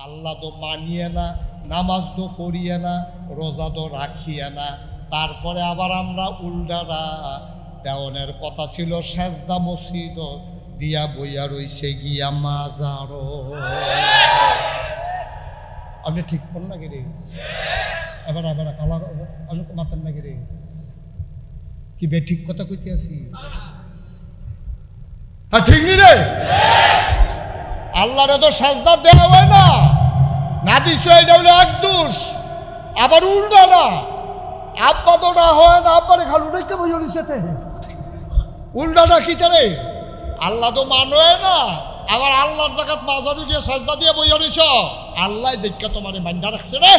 আল্লাহ তো মানিয়ে না, নামাজ তো পড়িয়ে না, রোজা তো রাখিয়ে না, তারপরে আবার আমরা উল্টারা দেওয়ানের কথা ছিল সেজদা মসজিদ দিয়া বইয়া রইছে গিয়া মাজারো। আপনি ঠিক করেন না গেরে এবার আবার কালা আপনি মাতেন না গেরে কি বে ঠিক কথা কইতে আছি? হ্যাঁ ঠিক নি রে, আল্লাহরে তো সাজদা দেওয়া হয় না, না দিছো এটা হলো এক দোষ। আবার উল্টা না, আব্বা তো না হয় না, আব্বারে খালু রেখে বই সাথে উল্টাটা কি রে? আল্লাহ তো মানয় না, আবার আল্লাহর জায়গাত মাজারি দিয়ে সাজদা দিয়ে বই রইছ। আল্লাহ দেখা তোমারে বান্ধা রাখছে রে,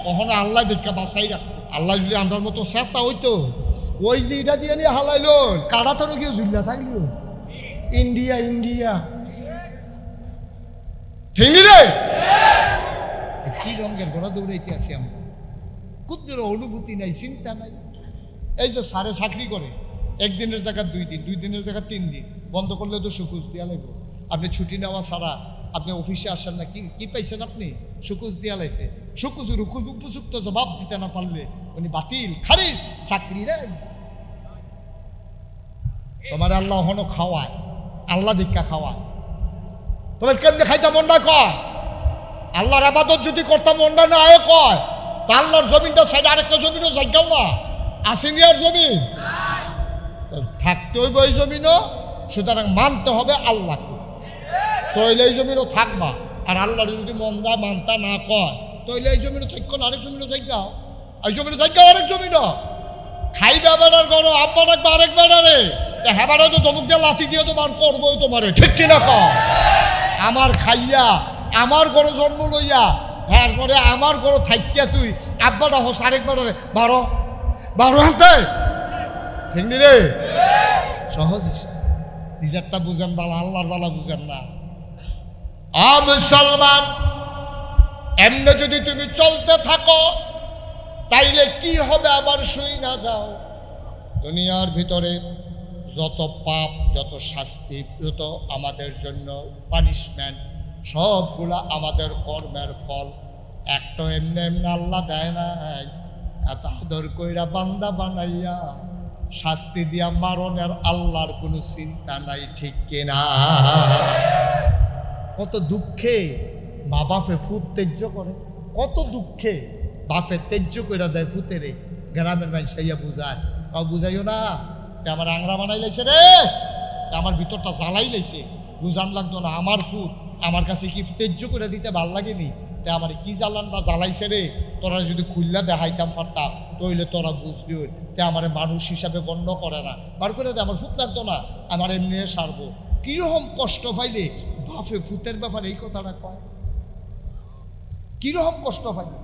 ওখানে আল্লাহ দেখা বাঁচাই রাখছে। আল্লাহ যদি আমার মতো চেষ্টা হইতো ওই যে এটা দিয়ে নিয়ে হালাইলো কাটা তো গিয়ে ঝুল্লা থাকলো ইন্ডিয়া ইন্ডিয়া ঠিক রে। কি রঙের ঘোড়া দৌড়াইতে আছি আমরা, কুদ্দুর অনুভূতি নাই, চিন্তা নাই। এই যে সারে চাকরি করে একদিনের জায়গা 2 দিন, 2 দিনের জায়গা 3 দিন, বন্ধ করলে তো সুকুজ দিয়া লাগবে। আপনি ছুটি নেওয়া ছাড়া আপনি অফিসে আসেন না, কি পাইছেন আপনি? সুকুজ দিয়া লাইছে। সুকুজের উপযুক্ত জবাব দিতে না পারলে উনি বাতিল, খারিজ, চাকরি রে। তোমার আল্লাহ হনো খাওয়ায়, আল্লাহ দীক্ষা খাওয়ায়, তোমার কেমনে খাইতে মনটা কয়? আল্লাহর আবাদত যদি করতাম মনটা না আয় কয়, তা আল্লাহর জমিনটা সাইড আরেকটা জমিনও জায়গাও না আসেনি, আর জমিন থাকতে হইব এই জমিনও, সুতরাং মানতে হবে আল্লাহকে, তইলে এই জমিনও থাকবা। আর আল্লাহর যদি মন্দা মানতা না কয় তইলে এই জমিনও থাকো না, আরেক জমিনও জায়গাও, এই জমিনও জায়গাও আরেক জমিনও খাইবা বেড়ার গড় আব্বা ডাকবা আরেক বেড়ারে, হেবারে তো দমুক দিয়ে লাথি দিয়ে তো বার করবোই তোমারে, ঠিক কিনা কয়? আমার খাইয়া আমার ঘরে জন্ম লইয়া হ্যাঁ করে আমার ঘরে থাইকিয়া তুই আব্বাটা হোস আরেক বেড়ারে বারো বারো হাতে ঠিক নি রে? সহজ হিসাব, নিজেরটা বুঝেন বালা, আল্লাহর বালা বুঝেন না। মুসলমান, এমনি যদি তুমি চলতে থাকো তাইলে কি হবে আবার শুই না যাও। দুনিয়ার ভিতরে যত পাপ, যত শাস্তি, যত আমাদের জন্য পানিশমেন্ট, সবগুলা আমাদের কর্মের ফল। একটা এমনি এমনি আল্লাহ দেয় নাই, এত আদর কইরা বান্দা বানাইয়া শাস্তি দিয়া মারণের আল্লাহর কোনো চিন্তা নাই, ঠিক কিনা? কত দুঃখে মা বাপে ফুট তেজ্য করে, কত দুঃখে বাপে তেজ্য করে দেয় ফুতেরে, গ্রামের মানুষ সাইয়া বুঝায়, কাউ বুঝাইও না, আমার আংরা বানাই লাইছে রে, আমার ভিতরটা জ্বালাই লাইছে, বুঝান লাগতো না। আমার ফুট আমার কাছে কি তেজ্য করে দিতে ভাল লাগেনি, তে আমার কি জ্বালানটা জ্বালাইছে রে, তোরা যদি খুললা দেখাইতাম পারতাম তইলে তোরা বুঝলি, তে আমার মানুষ হিসাবে গণ্য করে না, বার করে দে, আমার ফুট লাগতো না, আমার এমনি সারবো। কিরকম কষ্ট পাইলে বাপে ফুতের ব্যাপারে এই কথাটা কয়? কিরকম কষ্ট পাইলে,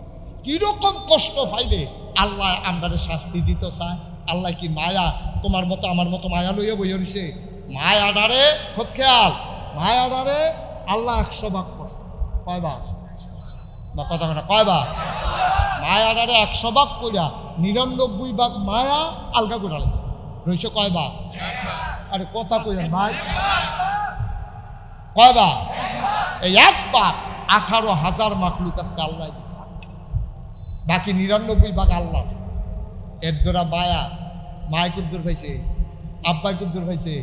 কিরকম কষ্ট পাইলে আল্লাহ আমরারে শাস্তি দিতে চায়? আল্লাহ কি মায়া তোমার মতো আমার মতো মায়া লইয়া বইয়া রইছে? মায়াডারে খুব খেয়াল, মায়াডারে আল্লাহ 100 ভাগ করছে। কয়বার না কথা না, কয়বার? মায়াডারে 100 ভাগ কইরা 99 ভাগ মায়া আলগা করে লাগছে, রইছে কয়বার? আরে কথা কইয়া ভাই, কয়বার? এই একবার 18,000 মাখলুকাতকে আল্লাহ দিচ্ছে, বাকি 99 ভাগ আল্লাহ। এর দ্বারা মায়া, মায় কুদ্দুর পাইছে, আব্বাই কুদ্দুর পাইছে,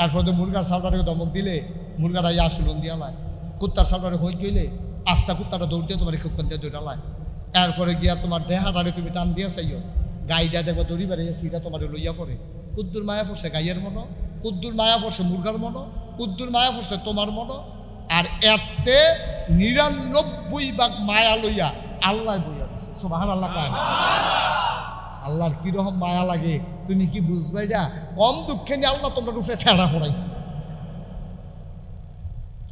এরপর তো মুরগার সালটারে ধমক দিলে মুরগাটা ইয়া সুলন দিয়া লায়, কুত্তার সালটারে হই গেলে আস্তা কুত্তাটা দৌড় দিয়ে তোমার খুব দিয়ে দৌড়া লায়, এরপরে গিয়া তোমার দেহাটারে তুমি টান দিয়া চাইও, গাইটা দেখো দড়ি বেড়ে সিটা তোমার লইয়া পড়ে। কুদ্দুর মায়া পড়ছে গাইয়ের মনো, কুদ্দুর মায়া পড়ছে মুরগার মনো, কুদ্দুর মায়া পড়ছে তোমার মনো, আর এতে 99 ভাগ মায়া লইয়া আল্লাহ বইয়া দিচ্ছে। সুবহানাল্লাহ কয়। আল্লাহর কিরকম মায়া লাগে তুমি কি বুঝবাই? না কম দুঃখে নিয়ে আল্লাহ তোমরা রূপে ঠেড়া পড়াইছে,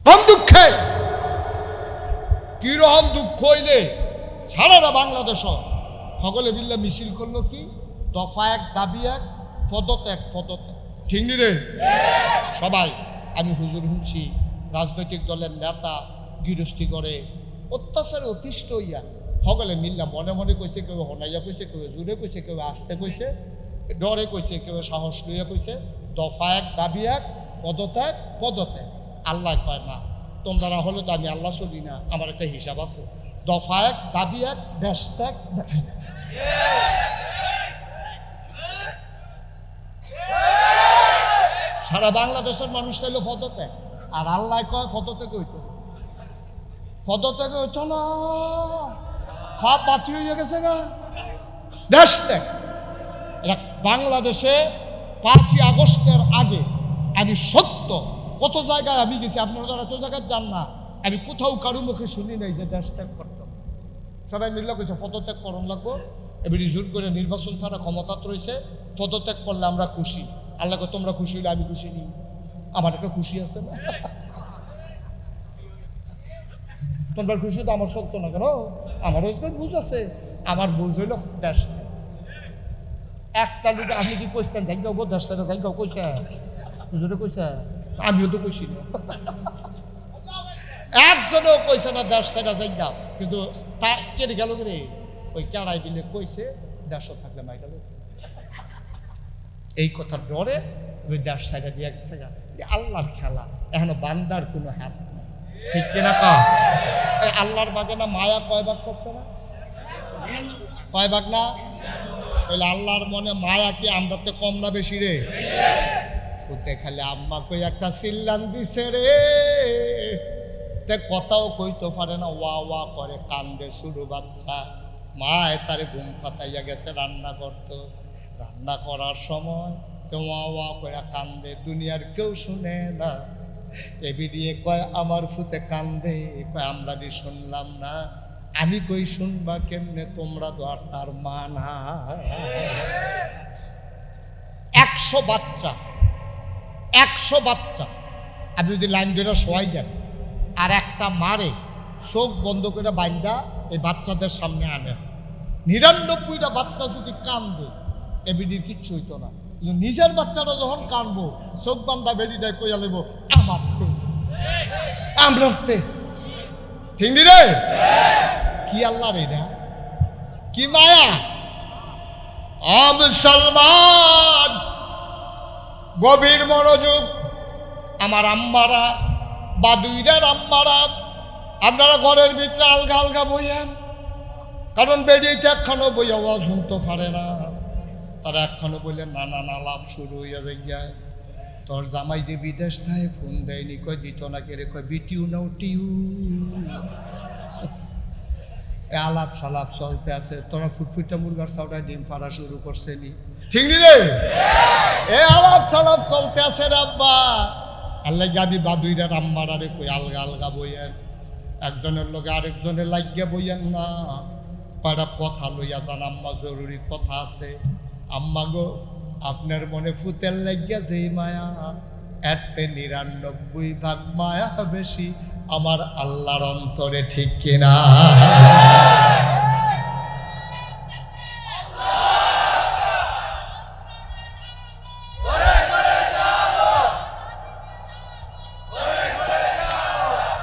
কম দুঃখে। কিরকম দুঃখ হইলে সারাটা বাংলাদেশ সকলে বিল্লা মিছিল করলো কি, দফা 1 দাবি 1 পদত্যাগ পদত্যাগ, ঠিক নি রে? সবাই আমি হুজুর শুনছি রাজনৈতিক দলের নেতা গৃহস্থী করে অত্যাচারে অতিষ্ঠ হইয়া সকলে মিল্লা মনে মনে কইছে, কেউ হনাইয়া কইছে, কেউ জোরে কইছে, কেউ আস্তে কইছে, ডরে কইছে, কেউ সাহস লইয়া কইছে, দফা 1 দাবি 1 পদত্যাগ পদত্যাগ। আল্লাহ কয় না, তোমরা হলো তো আমি আল্লাহ চলি না, আমার একটা হিসাব আছে। দফা এক, দাবি এক, দেশ ত্যাগ। সারা বাংলাদেশের মানুষ চাইলো পদত্যাগ, আর আল্লাহ কয় পদত্যাগ হইতো, পদত্যাগ হইতো না, সব বাতি হয়ে গেছে না, দেশ ত্যাগ। এটা বাংলাদেশে 5ই আগস্টের আগে আমি সত্য কত জায়গায় আমি গেছি, আপনারা এত জায়গায় যান না, আমি কোথাও কারো মুখে শুনি নাই যে দেশ ত্যাগ করতাম। সবাই মিললে কইছে পদত্যাগ করণ লাগবো, এবারে জোর করে নির্বাচন ছাড়া ক্ষমতাত রয়েছে, পদত্যাগ করলে আমরা খুশি। আল্লাহকে তোমরা খুশি হইলে আমি খুশি নি, আমার একটা খুশি আছে না, তোমরা খুশি তো আমার সত্য না কেন, আমারও বুঝ আছে, আমার বুঝ হইল দেশ। একটা লোক আপনি কি কইছেন যাই গাও দেশ ছেড়ে যাই গাও কইছে, হুজুরে কইছে, আমিও তো কইছি না, একজনও কইছে না দেশ ছেড়ে যাই গাও, কিন্তু তা কেটে গেল রে, ওই কেড়াই বিলে কইছে দেশ থাকলে মাই গেল, এই কথার ডরে ওই দেশ সাইডে দিয়ে গেছে। আল্লাহর খেলা, এখনো বান্দার কোনো হাত নেই, ঠিক কিনা কা? এই আল্লাহর বাগে না মায়া কয় ভাগ করছে না, কয় ভাগ না? তাহলে আল্লাহর মনে মায়া কি আমরা তো কম না বেশি রে? ওতে খালি আম্মা কই একটা চিল্লান দিছে রে, তে কথাও কইতে পারে না, ওয়া ওয়া করে কান্দে শুরু বাচ্চা। মায় তারে ঘুম ফাতাইয়া গেছে রান্না করতো, রান্না করার সময় তো ওয়া ওয়া করে কান্দে, দুনিয়ার কেউ শুনে না। এবিডিয়ে কয় আমার ফুতে কান্দে, কয় আমরা দি শুনলাম না। আমি কই শুনবা কেমনে, তোমরা তো আর তার মা না। 100 বাচ্চা, 100 বাচ্চা আপনি যদি লাইন ধরে শোয়াই দেন, আর একটা মারে চোখ বন্ধ করে বাইন্দা এই বাচ্চাদের সামনে আনেন, 99টা বাচ্চা যদি কান্দে এবিডির কিচ্ছু হইতো না। কিন্তু নিজের বাচ্চাটা যখন কানবো, চোখ বান্ধা বেডিটাই কইয়া লেব আমার তে, আমরা তে, ঠিক নি রে? কি আল্লাহ রে, না কি মায়া। মুসলমান গভীর মনোযোগ, আমার আম্মারা, বাদুইরার আম্মারা, আপনারা ঘরের ভিতরে আলগা আলগা বইয়েন, কারণ বেরিয়েছে একখানো বই আওয়াজ শুনতে পারে না। তারা একখানো বললে নানা না লাভ শুরু হইয়া যায়, তোর জামাই যে বিদেশ থাকে ফোন দেয়নি, কয় দিত না কে রে, কয় বিটিউ নাও টিউ, আলাপ সালাপ চলতে আছে। তোরা ফুটফুটটা মুরগার চাউটা ডিম ফাড়া শুরু করছে নি, ঠিক নি রে? এ আলাপ সালাপ চলতে আছে রে আব্বা। আল্লাহ গাবি বাদুইরা আম্মারা রে কই আলগা আলগা বইয়েন, একজনের লগে আরেকজনের লাগিয়া বইয়েন না, পাড়া কথা লইয়া যান, আম্মা জরুরি কথা আছে। আম্মা গো, আপনার মনে ফুতের লাগিয়া যে মায়া, এতে 99 মায়া বেশি আমার আল্লাহর অন্তরে, ঠিক কিনা?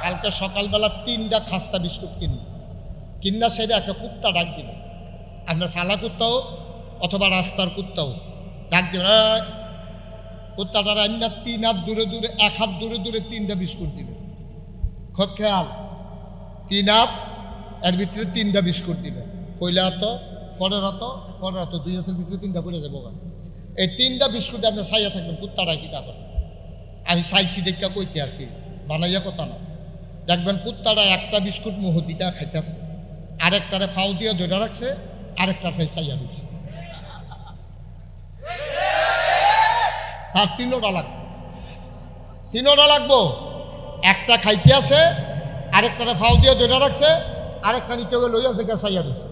কালকে সকালবেলা 3টা খাস্তা বিস্কুট কিনা সেটা একটা কুত্তা ডাক দিল, আপনার ফালা কুত্তাও অথবা রাস্তার কুত্তাও ডাক দিল, কুত্তাটা রান্নার 3 হাত দূরে দূরে, 1 হাত দূরে দূরে 3টা বিস্কুট দিবে। খুব খেয়াল, 3 হাত, এর ভিতরে 3টা বিস্কুট দিবে, পয়লা হাত, পরের হাত, 2 হাতের ভিতরে 3টা করে যাবো। এই 3টা বিস্কুট আপনি চাইয়া থাকবেন, কুত্তাটা কি তা করে। আমি চাইছি দেখা কইতে আছি, বানাইয়া কথা না। দেখবেন কুত্তাটা একটা বিস্কুট মুহূর্তিটা খাইতেছে, আরেকটারে ফাউ দিয়ে ধরে রাখছে, আরেকটার ফাই চাইয়া দিচ্ছে, তার 3টা লাগবে, 3টা লাগবো। একটা খাইতে আছে, আরেকটারে ফাউ দিয়ে ধরে রাখছে, আরেকটা নিতে গেলে লইয়া থেকে চাইয়া দিচ্ছে,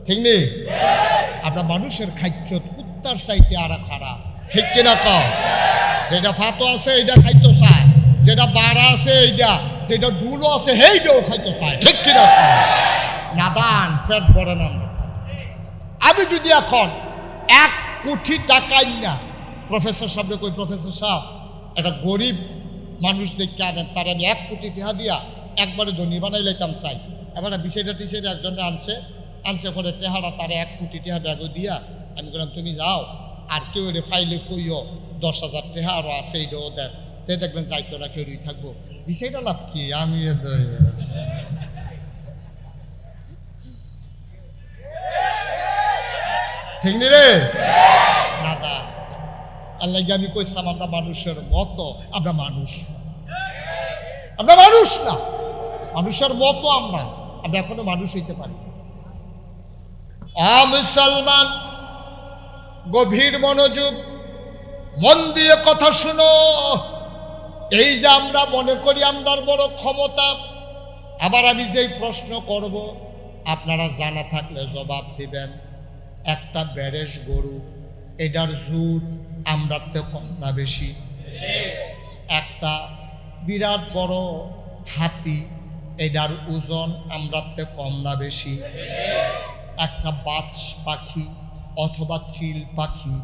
ঠিক নেই? আপনার মানুষের খাদ্য কুত্তার চাইতে আর খারাপ, ঠিক কিনা কও? যেটা ফাতো আছে এইটা খাইতে চায়, যেটা বাড়া আছে এইটা, যেটা ডুলো আছে সেইটাও খাইতে চায়, ঠিক কিনা কও? নাদান ফ্যাট বড় নাম। আমি যদি এখন 1 কোটি টাকা না প্রফেসর সাহেবকে কই, প্রফেসর সাহেব একটা গরিব মানুষ দেখে আনেন, তার আমি 1 কোটি টাকা দিয়া একবারে ধনী বানাই লাইতাম চাই। এবার বিষয়টা টিসের একজনে আনছে পরে টেহারা তার 1 কোটি টাকা ব্যাগও দিয়া আমি বললাম তুমি যাও, আর কেউ রে ফাইলে কইও 10,000 টাকা আরও আছে, এইটাও দেন, তে দেখবেন যাইতো না কেউই থাকবো। বিষয়টা লাভ কি আমি ঠিক নি রে না দা আল্লাহ আমি কইছিলাম আমরা মানুষের মতো আমরা মানুষ না মানুষের মতো আমরা এখনো মানুষ হইতে পারি মুসলমান গভীর মনোযোগ মন দিয়ে কথা শুনো এই যে আমরা মনে করি আমরার বড় ক্ষমতা আবার আমি যেই প্রশ্ন করব আপনারা জানা থাকলে জবাব দিবেন একটা বেরেশ গরু এটার জুট আমরার তো কম না বেশি একটা বিরাট বড় হাতি এটার ওজন আমরার তো কম না বেশি একটা বাজ পাখি অথবা চিল পাখি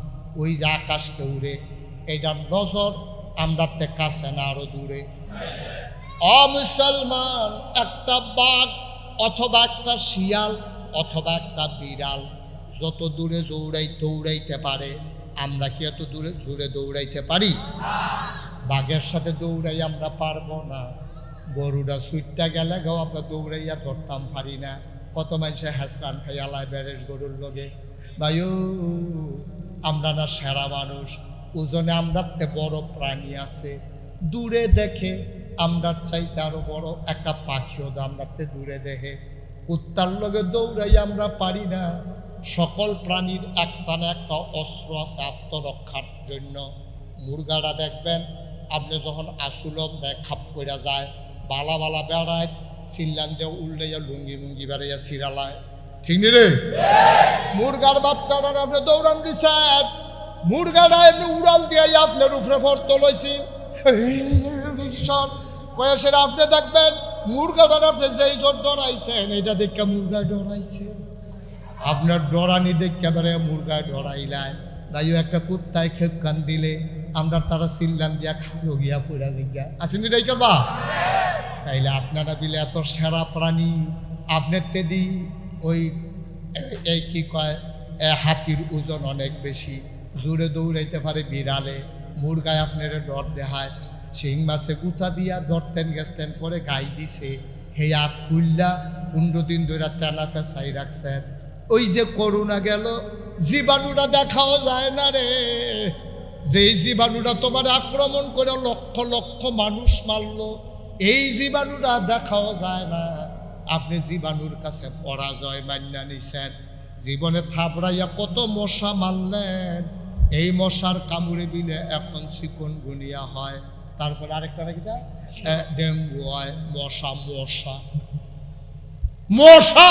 ওই যে আকাশে উড়ে এটার নজর আমরার তে কাছে না আরো দূরে মুসলমান একটা বাঘ অথবা একটা শিয়াল অথবা একটা বিড়াল যত দূরে দৌড়াইতে পারে আমরা কি এত দূরে দৌড়াইতে পারি বাঘের সাথে দৌড়াই আমরা পারবো না গরুটা সুইটটা গেলে গাও আমরা দৌড়াইয়া ধরতাম পারি না কত মানুষে হ্যাসরান খাই আলায় বেরেশ গরুর লগে ভাইও আমরা না সেরা মানুষ ওজনে আমরার তে বড় প্রাণী আছে দূরে দেখে আমরার চাইতে আরো বড় একটা পাখিও আমরার তে দূরে দেখে কুত্তার লগে দৌড়াই আমরা পারি না সকল প্রাণীর একটা না একটা অস্ত্র আছে আত্মরক্ষার জন্য মুরগাটা দেখবেন আপনি যখন আসুলন দেয় খাপ করে যায় বালা বালা বেড়ায় চিল্লান দিয়ে উল্টাইয়া লুঙ্গি বেড়াইয়া সিরালায় ঠিক নি রে মুরগার বাচ্চাটা আপনি দৌড়ান দিছেন মুরগাটা এমনি উড়াল দিয়ে আপনার উপরে ফর্ত লইছি বয়সের আপনি দেখবেন মুরগাটার আপনি যেই ডরাইছেন এটা দেখে মুরগা ডরাইছে আপনার ডরানি দেখে বেড়ে মুরগায় ডরাইলায় তাইও একটা কুত্তায় খেপ কান দিলে আমরা তারা সিল্লান দিয়া খালো গিয়া পুরা দিগা আসেনি রে করবা তাইলে আপনারা বিলে এত সেরা প্রাণী আপনার তেদি ওই এই কি কয় হাতির ওজন অনেক বেশি জোরে দৌড়াইতে পারে বিড়ালে মুরগায় আপনার ডর দেখায় শিং মাছে গুথা দিয়া ধরতেন গেছেন পরে গাই দিছে হে হাত ফুললা 15 দিন ধরে তেনা ফেসাই রাখছেন ওই যে করোনা গেল জীবাণুটা দেখাও যায় না রে যেই জীবাণুটা তোমার আক্রমণ করে লক্ষ লক্ষ মানুষ মারলো এই জীবাণুটা দেখাও যায় না আপনি জীবাণুর কাছে পরাজয় মান্যা নিছেন জীবনে থাবড়াইয়া কত মশা মারলেন এই মশার কামড়ে বিলে এখন চিকনগুনিয়া হয় তারপর আরেকটা নাকিটা ডেঙ্গু হয় মশা মশা মশা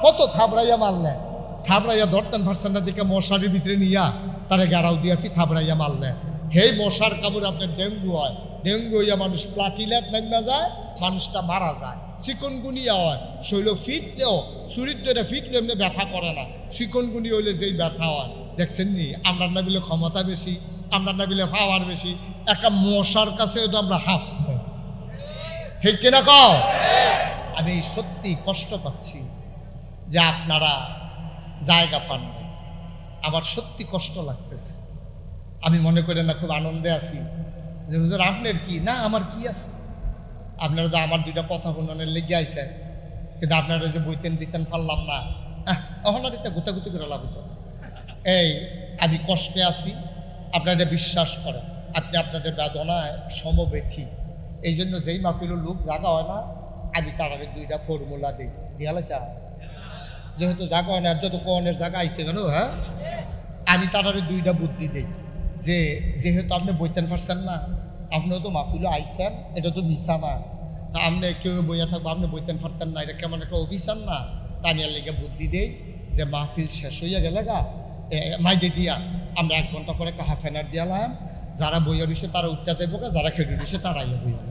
কত থাবড়াইয়া মারলেন থাবড়াইয়া ধরতেন পারছেন দিকে মশারির ভিতরে নিয়া তারা গেরাও দিয়েছি থাবড়াইয়া মারলেন হে মশার কামড়ে আপনার ডেঙ্গু হয় ডেঙ্গু হইয়া মানুষ প্লাটিলেট নামা যায় মানুষটা মারা যায় চিকনগুনিয়া হয় শৈল ফিটলেও চুরির ধরে ফিটলে এমনি ব্যথা করে না চিকনগুনি হইলে যেই ব্যথা হয় দেখছেন নি আমরা না বিলে ক্ষমতা বেশি আমরা না বিলে পাওয়ার বেশি একটা মশার কাছে তো আমরা হাফ ঠিক কিনা কও আমি সত্যি কষ্ট পাচ্ছি যে আপনারা জায়গা পান না আমার সত্যি কষ্ট লাগতেছে আমি মনে করি না খুব আনন্দে আছি যে হুজুর আপনার কি না আমার কি আছে আপনারা তো আমার দুইটা কথা শুনানোর লেগে আইছেন কিন্তু আপনারা যে বইতেন দিতেন পারলাম না এখন আর এটা গুতাগুতি করে লাভ হতো এই আমি কষ্টে আছি আপনারা এটা বিশ্বাস করেন আপনি আপনাদের বেদনায় সমবেথী এই জন্য যেই মাহফিলের লোক জাগা হয় না আমি তার আগে দুইটা ফর্মুলা দিই দিয়ালেটা যেহেতু জাগা হয় না যত কনের জায়গা আইসে কেন হ্যাঁ আমি তার আগে দুইটা বুদ্ধি দিই যে যেহেতু আপনি বইতেন পারছেন না আপনিও তো মাহফিলে আইসেন এটা তো মিশা না তা আপনি কেউ বইয়া থাকবো আপনি বইতেন পারতেন না এটা কেমন একটা অভিযান না তা আমি আর লেগে বুদ্ধি দিই যে মাহফিল শেষ হইয়া গেলে গা মাইদে দিয়া আমরা 1 ঘন্টা পরে একটা হাফ এনার দিয়ালাম যারা বইয়া রয়েছে তারা উঠতে যাইব গা যারা খেটে রয়েছে তারা আইয়া বইয়া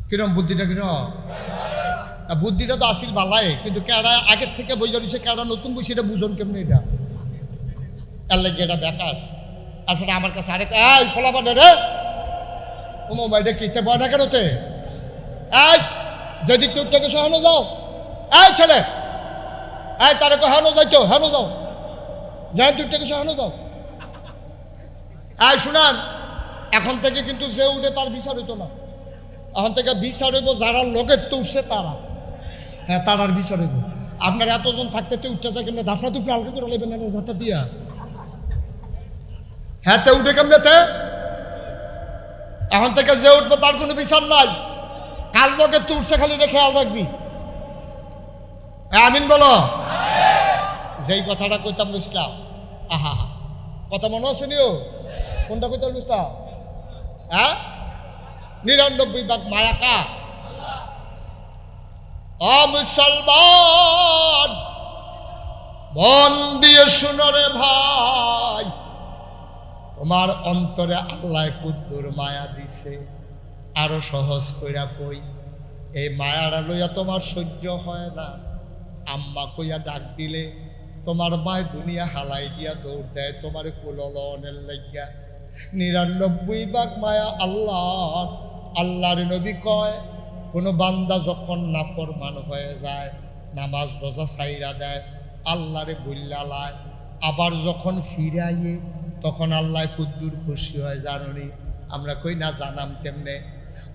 কিরম বুদ্ধিটা কিরম বুদ্ধিটা তো আসিল বালাই কিন্তু কেডা আগের থেকে বইয়া রয়েছে কেডা নতুন বই সেটা বুঝন কেমনি এটা এর লাগে এটা বেকার তারপরে আমার কাছে আরেক এই ফলাফল রে ও মোবাইলটা কিনতে পারে না কেনতে এই যেদিক তো উঠতে গেছো হেনো যাও এই ছেলে এই তারে কো হেনো যাইতো হেনো যাও যাই উঠতে গেছো হেনো যাও এই শুনান এখন থেকে কিন্তু যে উঠে তার বিচার হইতো না, এখন থেকে বিচার হইব যারা লোকের তো উঠছে তারা, হ্যাঁ তারার বিচার হইব। আপনার এতজন থাকতে তো উঠতে যায় কেমন, দাফনা তুফনা আলগা করে নেবেন না যাতা দিয়া, হ্যাঁ তে উঠে কেমনেতে? এখন থেকে যে উঠবে তার কোনো বিচার নাই, কার লোকের তো উঠছে খালি রেখে খেয়াল রাখবি। আমিন বলো। যেই কথাটা কইতাম বুঝলাম, আহা কথা মনে আছে নিও, কোনটা কইতাম বুঝলাম? হ্যাঁ ৯৯ মায়া কা মুসলমান, মন দিয়ে শুনো রে ভাই, তোমার অন্তরে আল্লাহ কুদ্দুর মায়া দিছে। আরো সহজ কইরা কই, এই মায়াটা লইয়া তোমার সহ্য হয় না, আম্মা কইয়া ডাক দিলে তোমার মায় দুনিয়া হালাই দিয়া দৌড় দেয় তোমার কুলনের লাগিয়া। ৯৯ মায়া আল্লাহর। আল্লাহর নবী কয়, কোনো বান্দা যখন নাফরমান হয়ে যায়, নামাজ রোজা ছাইরা দেয়, আল্লাহরে বইল্লা লায়, আবার যখন ফিরে আইয়ে তখন আল্লাহ কুদ্দুর খুশি হয়। জানি আমরা কই না, জানাম কেমনে?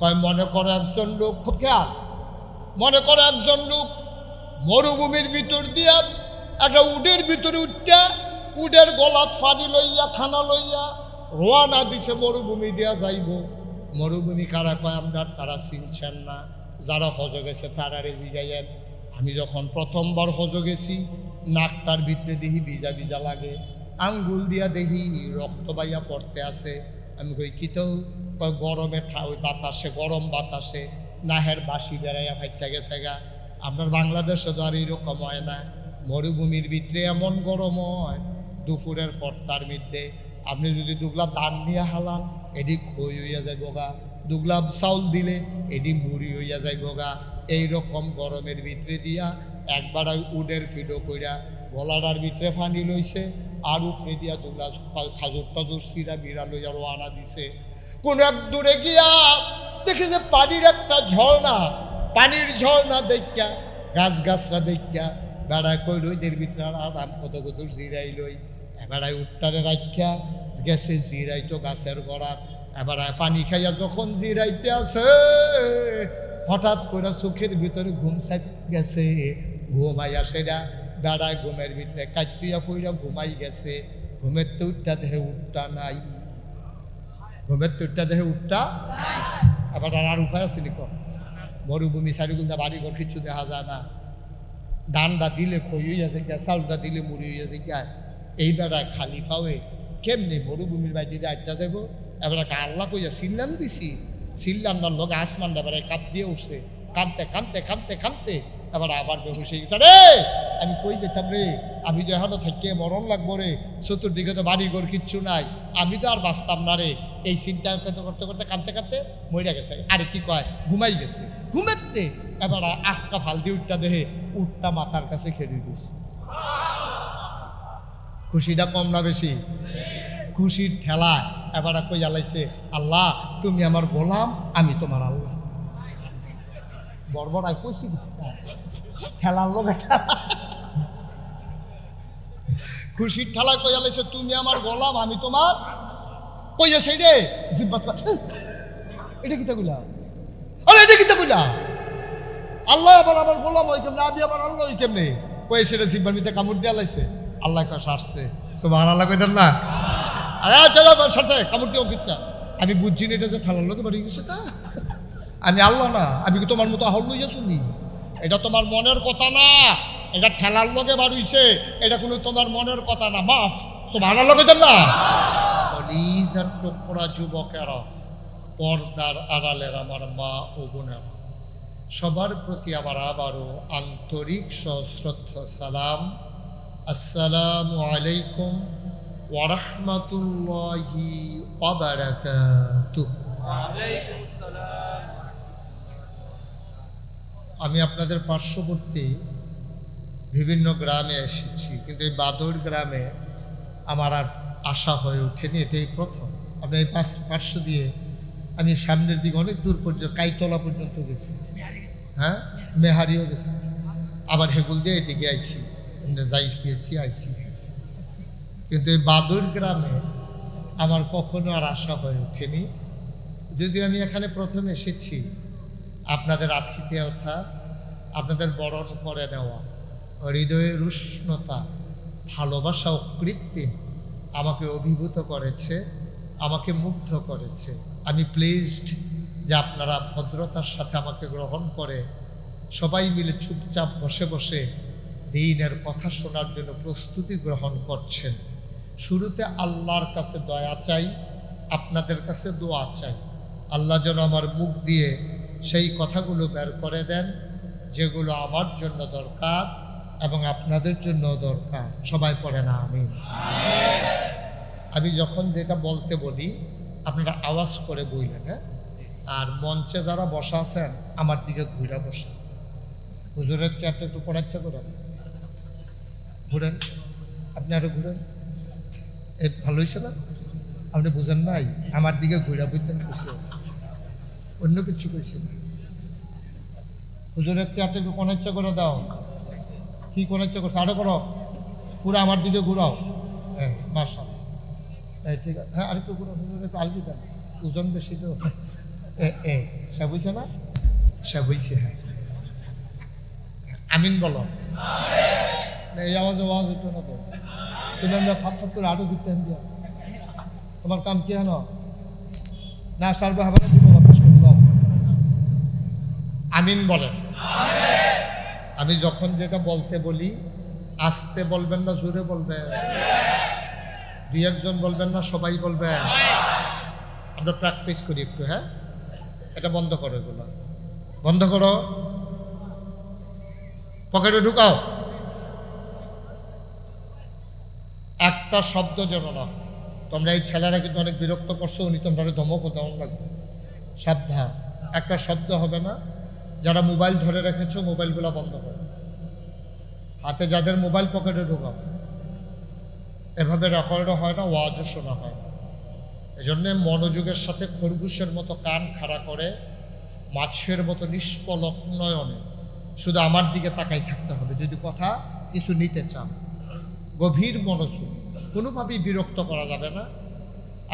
কয় মনে করো একজন লোক, খুব খেয়াল, মনে করো একজন লোক মরুভূমির ভিতর দিয়া একটা উটের ভিতরে উঠতে, উটের গলাত ফানি লইয়া খানা লইয়া রোয়ানা দিছে, মরুভূমি দিয়া যাইব। মরুভূমি কারা কয় আমরা, তারা চিনছেন না, যারা হজ গেছে তারারে জিগাইয়েন। আমি যখন প্রথমবার হজ গেছি, নাকটার ভিতরে দেখি ভিজা ভিজা লাগে, আঙ্গুল দিয়া দেখি রক্ত বাইয়া পড়তে আছে। আমি কই কি তো? কয় গরমে ওই বাতাসে, গরম বাতাসে নাহের বাসি বেড়াইয়া ফাইটা গেছে গা। আপনার বাংলাদেশে তো আর এইরকম হয় না, মরুভূমির ভিতরে এমন গরম হয়, দুপুরের ফটটার মধ্যে আপনি যদি দুগলা ধান নিয়ে হালান, এটি খই হইয়া যায় গা, দুগলা চাউল দিলে এটি মুড়ি হইয়া যায় গা। এইরকম গরমের ভিতরে দিয়া একবার উডের ফিডো কইরা গলাটার ভিতরে ফানি লইছে, আর উফরে দিয়া দুগলা খাজুর টাজুর সিরা বিড়া লইয়া রোয়ানা দিছে। কোন এক দূরে গিয়া দেখে যে পানির একটা ঝর্ণা, পানির ঝর্ণা দেখা, গাছ গাছরা দেখা বেড়ায় কই রইদের ভিতরে আরাম কত কত জিরাই লই। এবারায় উঠটারে রাখা গেছে জিরাইতো গাছের গড়াত। এবারায় পানি খাইয়া যখন জিরাইতে আছে, হঠাৎ করে চোখের ভিতরে ঘুম চাপ গেছে, ঘুমাইয়া সেটা বেড়ায় ঘুমের ভিতরে কাটিয়া ফুইয়া ঘুমাই গেছে। ঘুমের তো উঠটা দেহে উঠটা নাই, ঘুমের তো উঠটা দেহে উঠটা। আবার আর উপায় আছে লিখ, মরুভূমি চারিগুলো বাড়ি ঘর কিছু দেখা যায় না, ধানটা দিলে খই হইয়া যায়, চাউলটা দিলে মুড়ি হইয়া যায়। এই বেড়ায় খালি পাওয়ে কেমনি মরুভূমির বাইরে দিয়ে আটটা যাব। এবার একটা আল্লাহ কইয়া সিল্লাম দিছি, সিল্লান্নার লোক আসমানটা বেড়ায় কাঁপ দিয়ে উঠছে, কাঁদতে কাঁদতে কাঁদতে কাঁদতে এবার আবার বেহুশ হয়ে গেছে। রে আমি কই যেতাম রে, আমি তো এখনো থেকে মরণ লাগবো রে, চতুর্দিকে তো বাড়ি ঘর কিচ্ছু নাই, আমি তো আর বাঁচতাম না রে। এই চিন্তা করতে করতে করতে কাঁদতে কাঁদতে মরিয়া গেছে। আরে কি কয়, ঘুমাই গেছে। ঘুমেতে এবার আটটা ফাল দিয়ে উঠটা দেহে উঠটা মাথার কাছে খেলে দিয়েছে। খুশিটা কম না বেশি? খুশির ঠেলা এবার কই আলাইছে, আল্লাহ তুমি আমার গোলাম, আমি তোমার আল্লাহ। বর্বরায় কইছি ঠেলার লোক, খুশির ঠেলা কই আলাইছে, তুমি আমার গোলাম, আমি তোমার। কইয়া সেই রে জিব্বাত, এটা কিতা কইলা? আরে এটা কিতা কইলা? আল্লাহ আবার আমার গোলাম ওই কেমনে, আমি আবার আল্লাহ ওই কেমনে? কয়ে সেটা জিব্বার মধ্যে কামড় দিয়ে লাইছে। আল্লাহ কয় সারছে, সুবহানাল্লাহ কইতেন না? আরে চলো সারছে, কামড় দিও কিতা। আমি বুঝছি না এটা যে ঠেলার লোকে বাড়ি গেছে তা। আমি আল্লাহ না, আমি কি তোমার মতো হল লইয়া শুনি? এটা তোমার মনের কথা না, এটা ঠেলার লোকে বাড়িছে, এটা কোনো তোমার মনের কথা না। মাফ, সুবহানাল্লাহ কইতেন না? কলিজার টুকরা যুবকেরা, পর্দার আড়ালের আমার মা ও বোনেরা, সবার প্রতি আমার আবারও আন্তরিক সশ্রদ্ধ সালাম। আসসালামু আলাইকুম ওয়া রাহমাতুল্লাহি ওয়া বারাকাতুহু। আমি আপনাদের পার্শ্ববর্তী বিভিন্ন গ্রামে এসেছি, কিন্তু এই বাদুর গ্রামে আমার আর আশা হয়ে ওঠেনি, এটাই প্রথম। আপনি এই পার্শ্ব দিয়ে আমি সামনের দিকে অনেক দূর পর্যন্ত, কাইতলা পর্যন্ত গেছি, হ্যাঁ মেহারিও গেছি, আবার হেগুল দিয়ে এদিকে আইছি, যাই গেছি আইছি। কিন্তু এই বাদুর গ্রামে আমার কখনো আর আশা হয়ে ওঠেনি। যদিও আমি এখানে প্রথম এসেছি, আপনাদের আতিথেয়তা, আপনাদের বরণ করে নেওয়া, হৃদয়ের উষ্ণতা, ভালোবাসা ও কৃত্রিম আমাকে অভিভূত করেছে, আমাকে মুগ্ধ করেছে। আমি প্লিজড যে আপনারা ভদ্রতার সাথে আমাকে গ্রহণ করে সবাই মিলে চুপচাপ বসে বসে দ্বীনের কথা শোনার জন্য প্রস্তুতি গ্রহণ করছেন। শুরুতে আল্লাহর কাছে দয়া চাই, আপনাদের কাছে দোয়া চাই। আল্লাহ যেন আমার মুখ দিয়ে সেই কথাগুলো বের করে দেন যেগুলো আমার জন্য দরকার এবং আপনাদের জন্য দরকার। সবাই পড়ে না আমিন। আমি যখন যেটা বলতে বলি আপনারা আওয়াজ করে বললেন, হ্যাঁ? আর মঞ্চে যারা বসা আছেন আমার দিকে ঘুরে বসে, হুজুরের চেয়ারটা একটু কোনাচ্ছা করেন, ঘুরেন, আপনি আরো ঘুরেন। এ ভালো হয়েছে না? আপনি বুঝেন নাই, আমার দিকে ঘুরে বুঝতেন, খুশি, অন্য কিছু কইছে না। হুজুরের চেয়ারটা একটু কোনাচ্ছা করে দাও। কি কোনাচ্ছা করছে? আরো করো, পুরো আমার দিকে ঘুরাও। হ্যাঁ, মাশাআল্লাহ, ঠিক আছে। হ্যাঁ, আরেকটু ঘুরাও, হুজুর একটু আলগি দেন, ওজন বেশি তো। সে বুঝছে না? সে বুঝছে। হ্যাঁ, আমিন বলো। এই আওয়াজ হইতো না তো, তুমি আমরা ফাট করে আরো ঘুরতে দিয়া, তোমার কাম কি হেন না? সারবে হবে না, দিব বাতাস করে দাও। আমিন বলেন। আমি যখন যেটা বলতে বলি আস্তে বলবেন না জোরে বলবেন? দুই একজন বলবেন না, সবাই বলবেন? আমরা প্র্যাকটিস করি একটু। হ্যাঁ, এটা বন্ধ করো, এগুলো বন্ধ করো, পকেটে ঢুকাও। একটা শব্দ যেন না। তোমরা এই ছেলেরা কিন্তু অনেক বিরক্ত করছো, উনি তোমরা ধমক দেওয়ান লাগছে। সাবধান, একটা শব্দ হবে না। যারা মোবাইল ধরে রেখেছো মোবাইলগুলো বন্ধ করো, হাতে যাদের মোবাইল পকেটে ঢুকাও। এভাবে রেকর্ডও হয় না, ওয়াজও শোনা হয় না। এজন্য মনোযোগের সাথে খরগোশের মতো কান খাড়া করে মাছের মতো নিষ্পলক নয়নে শুধু আমার দিকে তাকাই থাকতে হবে যদি কথা কিছু নিতে চান। গভীর মনোযোগ, কোনোভাবেই বিরক্ত করা যাবে না।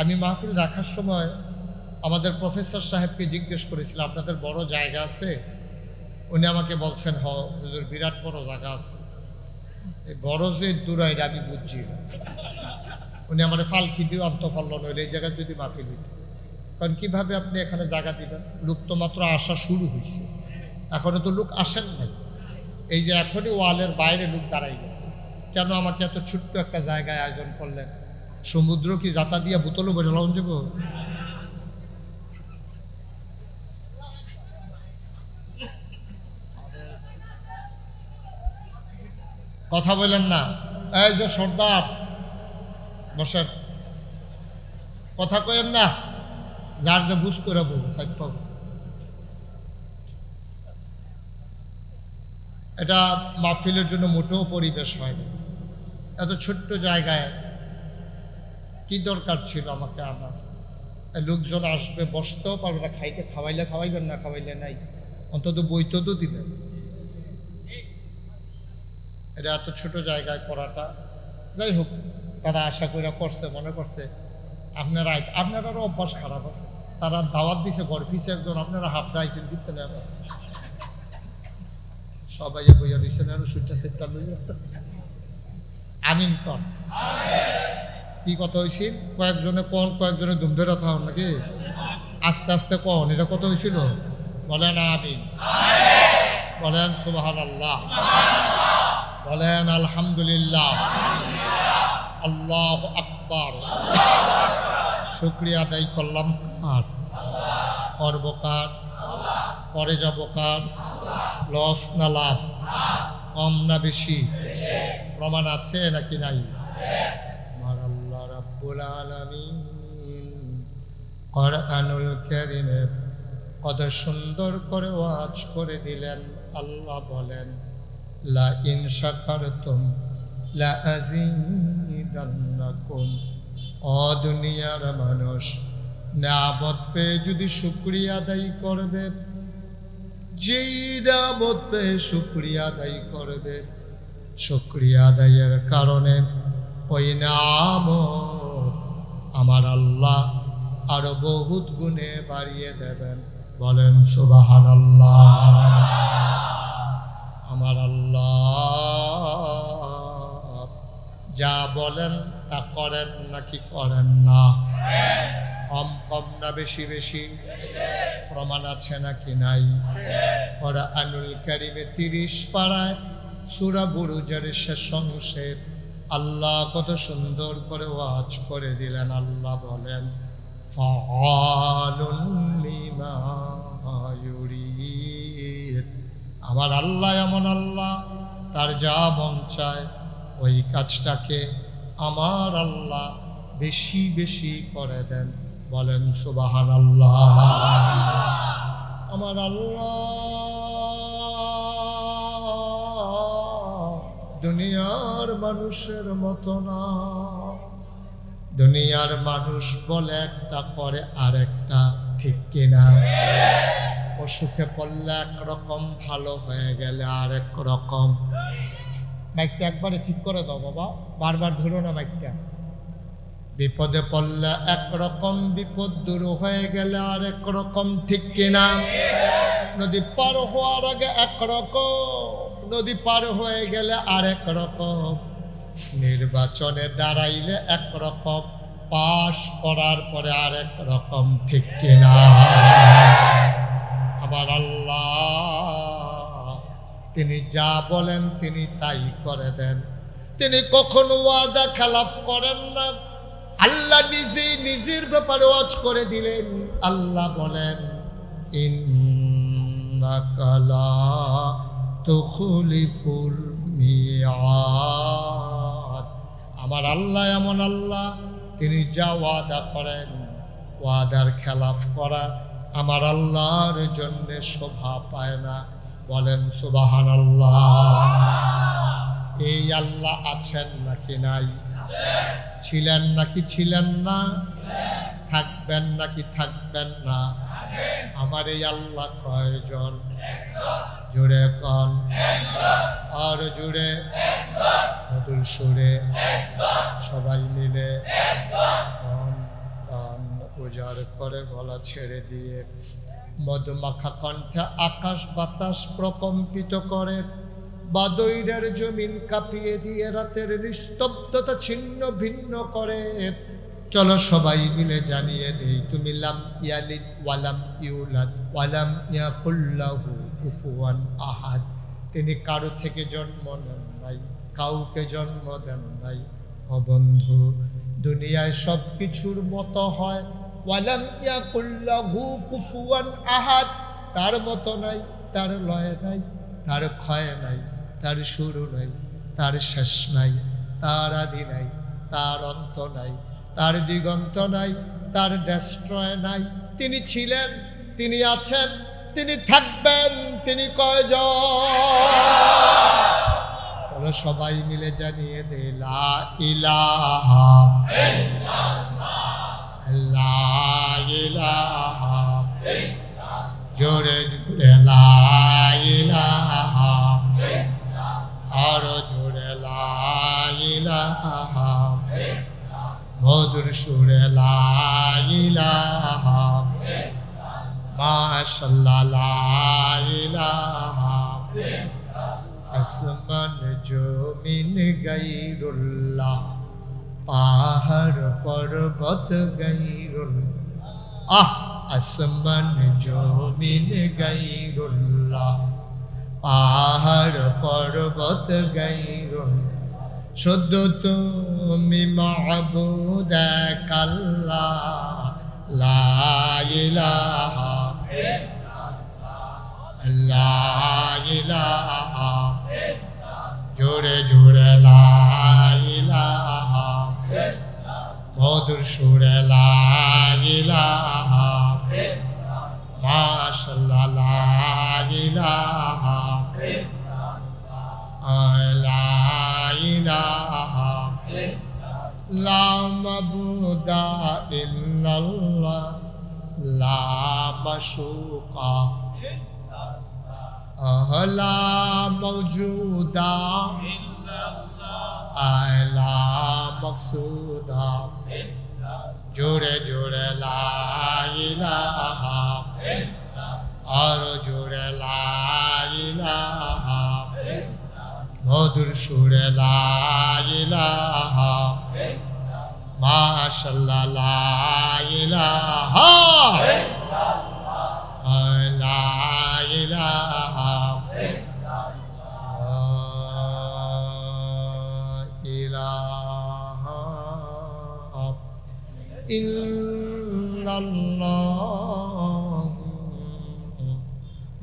আমি মাহফিল রাখার সময় আমাদের প্রফেসর সাহেবকে জিজ্ঞেস করেছিলাম, আপনাদের বড় জায়গা আছে? উনি আমাকে বলছেন, হুজুর বিরাট বড় জায়গা আছে। এই বড় যে দূরাইটা আমি বুঝছি না। উনি আমার ফালকি দিয়ে অন্তফল্ল নইলে এই জায়গায় যদি মাহফিল হইত, কারণ কীভাবে আপনি এখানে জায়গা দিবেন? লোক তো মাত্র আসা শুরু হয়েছে, এখনও তো লোক আসেন নাই। এই যে এখনই ওয়ালের বাইরে লোক দাঁড়াই গেছে। কেন আমাকে এত ছোট্ট একটা জায়গায় আয়োজন করলেন? সমুদ্র কি যাতা দিয়ে বোতলও বেরো লাউন যাব? কথা বলেন না। এই যে সর্দার বসেন, কথা কয়েন না, যার যে বুঝ করে বলবো সাইড পাবো। এটা মাহফিলের জন্য মোটেও পরিবেশ হয়নি। এত ছোট্ট জায়গায় কি দরকার ছিল আমাকে আনার? লোকজন আসবে, বসতেও পারবে না, খাইতে খাওয়াইলে খাওয়াইবেন, না খাওয়াইলে নাই, অন্তত বইতে তো দিবেন। এটা এত ছোট জায়গায় করাটা, যাই হোক, তারা আশা করে করছে, মনে করছে আপনারারও অভ্যাস খারাপ আছে। তারা দাওয়াত দিছে গরফিসে একজন, আপনারা হাফটা আইসেন ঘুরতে নেই, সবাই বইয়া দিচ্ছেন আরো সুটটা সেটটা লইয়া। আমিন কন। কি কথা হয়েছিল? কয়েকজনে কন, কয়েকজনে দুম ধরে থাকুন নাকি? আস্তে আস্তে কন, এটা কত হয়েছিল? বলেন আমিন, বলেন সুবহানাল্লাহ, বলেন আলহামদুলিল্লাহ, আল্লাহু আকবার। শুকরিয়া আদায় করলাম কার? করব কার? করে যাব কার? লস না লাভ? কম না বেশি? প্রমাণ আছে নাকি নাই? আমার আল্লাহ রাব্বুল আলামিন কুরআনুল কারীমে কত সুন্দর করে ওয়াজ করে দিলেন। আল্লাহ বলেন, লা ইন শাকারতুম লা আযীদান্নাকুম। ও দুনিয়ার মানুষ, নিয়ামত পেয়ে যদি শুকরিয়া আদায় করবে, যেই নিয়ামত পেয়ে শুকরিয়া আদায় করবে, শুকরিয়া আদায়ের কারণে ওই নিয়ামত আমার আল্লাহ আরো বহুত গুণে বাড়িয়ে দেবেন। বলেন সুবহানাল্লাহ। আমার আল্লাহ যা বলেন তা করেন নাকি করেন না? কম কম না বেশি বেশি? প্রমাণ আছে নাকি নাই? কোরআনুল কারীমে 30 পারায় সূরা বুরুজের শেষ অংশে আল্লাহ কত সুন্দর করে ওয়াজ করে দিলেন। আল্লাহ বলেন ফাআলুন লিমা ইউরিদ। আমার আল্লাহ এমন আল্লাহ, তার যা মন চায় ওই কাজটাকে আমার আল্লাহ বেশি বেশি করে দেন। বলেন সুবহানাল্লাহ। আমার আল্লাহ দুনিয়ার মানুষের মতো না। দুনিয়ার মানুষ বলে একটা করে আরেকটা, ঠিক কিনা? অসুখে পড়লে একরকম, ভালো হয়ে গেলে আরেক রকম। মাইকটা একবারে ঠিক করে দাও বাবা, বারবার ধরো না মাইকটা। বিপদে পড়লে একরকম, বিপদ দূর হয়ে গেলে আরেক রকম, ঠিক কিনা? নদী পার হওয়ার আগে একরকম, নদী পার হয়ে গেলে আরেক রকম। নির্বাচনে দাঁড়াইলে একরকম, পাশ করার পরে আরেক রকম, ঠিক কিনা? আমার আল্লাহ তিনি যা বলেন তিনি তাই করে দেন। তিনি কখনো ওয়াদা খেলাফ করেন না। আল্লাহ নিজেই নিজের ব্যাপারে ওয়াজ করে দিলেন। আল্লাহ বলেন ইন্নাকা লা তুখলিফুল মিআদ। আমার আল্লাহ এমন আল্লাহ, তিনি যা ওয়াদা করেন, ওয়াদার খেলাফ করা আমার আল্লাহর জন্য শোভা পায় না। বলেন সুবহানাল্লাহ। এই আল্লাহ আছেন নাকি নাই? ছিলেন নাকি ছিলেন না? থাকবেন নাকি থাকবেন না? আমার এই আল্লাহ কয়জন? জুড়ে কন, আর জুড়ে মধুর সুরে সবাই মিলে উজাড় করে গলা ছেড়ে দিয়ে মধুমাখা কণ্ঠে আকাশ বাতাস প্রকম্পিত করে, বাদইরের জমিন কাঁপিয়ে দিয়ে রাতের নিস্তব্ধতা ছিন্ন ভিন্ন করে। চলো সবাই মিলে জানিয়ে দেই, তুমি লাম ইয়ালিদ ওয়ালাম ইউলাদ ওয়ালাম ইয়াকুল লাহু কুফুয়ান আহাদ। তিনি কারো থেকে জন্ম নেন নাই, কাউকে জন্ম দেন নাই। ও বন্ধু, দুনিয়ায় সব কিছুর মতো হয়, ওয়ালাম ইয়াকুল লাহু কুফুয়ান আহাদ, তার মতো নাই, তার লয় নাই, তার ক্ষয় নাই, তার শুরু নাই, তার শেষ নাই, তার আদি নাই, তার অন্ত নাই, তার দিগন্ত নাই, তার ডেস্ট্রয় নাই। তিনি ছিলেন, তিনি আছেন, তিনি থাকবেন। তিনি কয়জন? চলো সবাই মিলে জানিয়ে দে লা ইলাহা ইল্লাল্লাহ, লা ইলাহা ইল্লাল্লাহ, জোরে জোরে লা ইলাহা ইল্লাল্লাহ, আরো জোরে লা ইলাহা ইল্লাল্লাহ, মধুর সুরে লা ইলাহা ইল্লাল্লাহ, মাশাআল্লাহ লা ইলাহা ইল্লাল্লাহ। আসমান জমিন গায়রুল্লাহ, পাহাড় পর্বত গায়রুল্লাহ। আসমান জমিন গায়রুল্লাহ, পাহাড় পর্বত গায়রুল্লাহ। শুধু তুমি মাহবুদ এক আল্লাহ, লা ইলাহা ইল্লাল্লাহ, লা ইলাহা ইল্লাল্লাহ, জোরে জোরে লা ইলাহা ইল্লাল্লাহ, মধুর সুরে লা ইলাহা ইল্লাল্লাহ, মাশাআল্লাহ লা ইলাহা ইল্লাল্লাহ, লা ইলাহা ইল্লাল্লাহ, লা মাবুদা ইল্লাল্লাহ, লা মাশুকা লা মওজুদা ইল্লাল্লাহ, লা মাকসুদা জোরে জোরে লা ইলাহা, আরো জোরে লা ইলাহা, মধুর সুরে লা ইলাহা, মাশাআল্লাহ লা ইলাহা, লা ইলাহা ইলাহা ইল্লাল্লাহ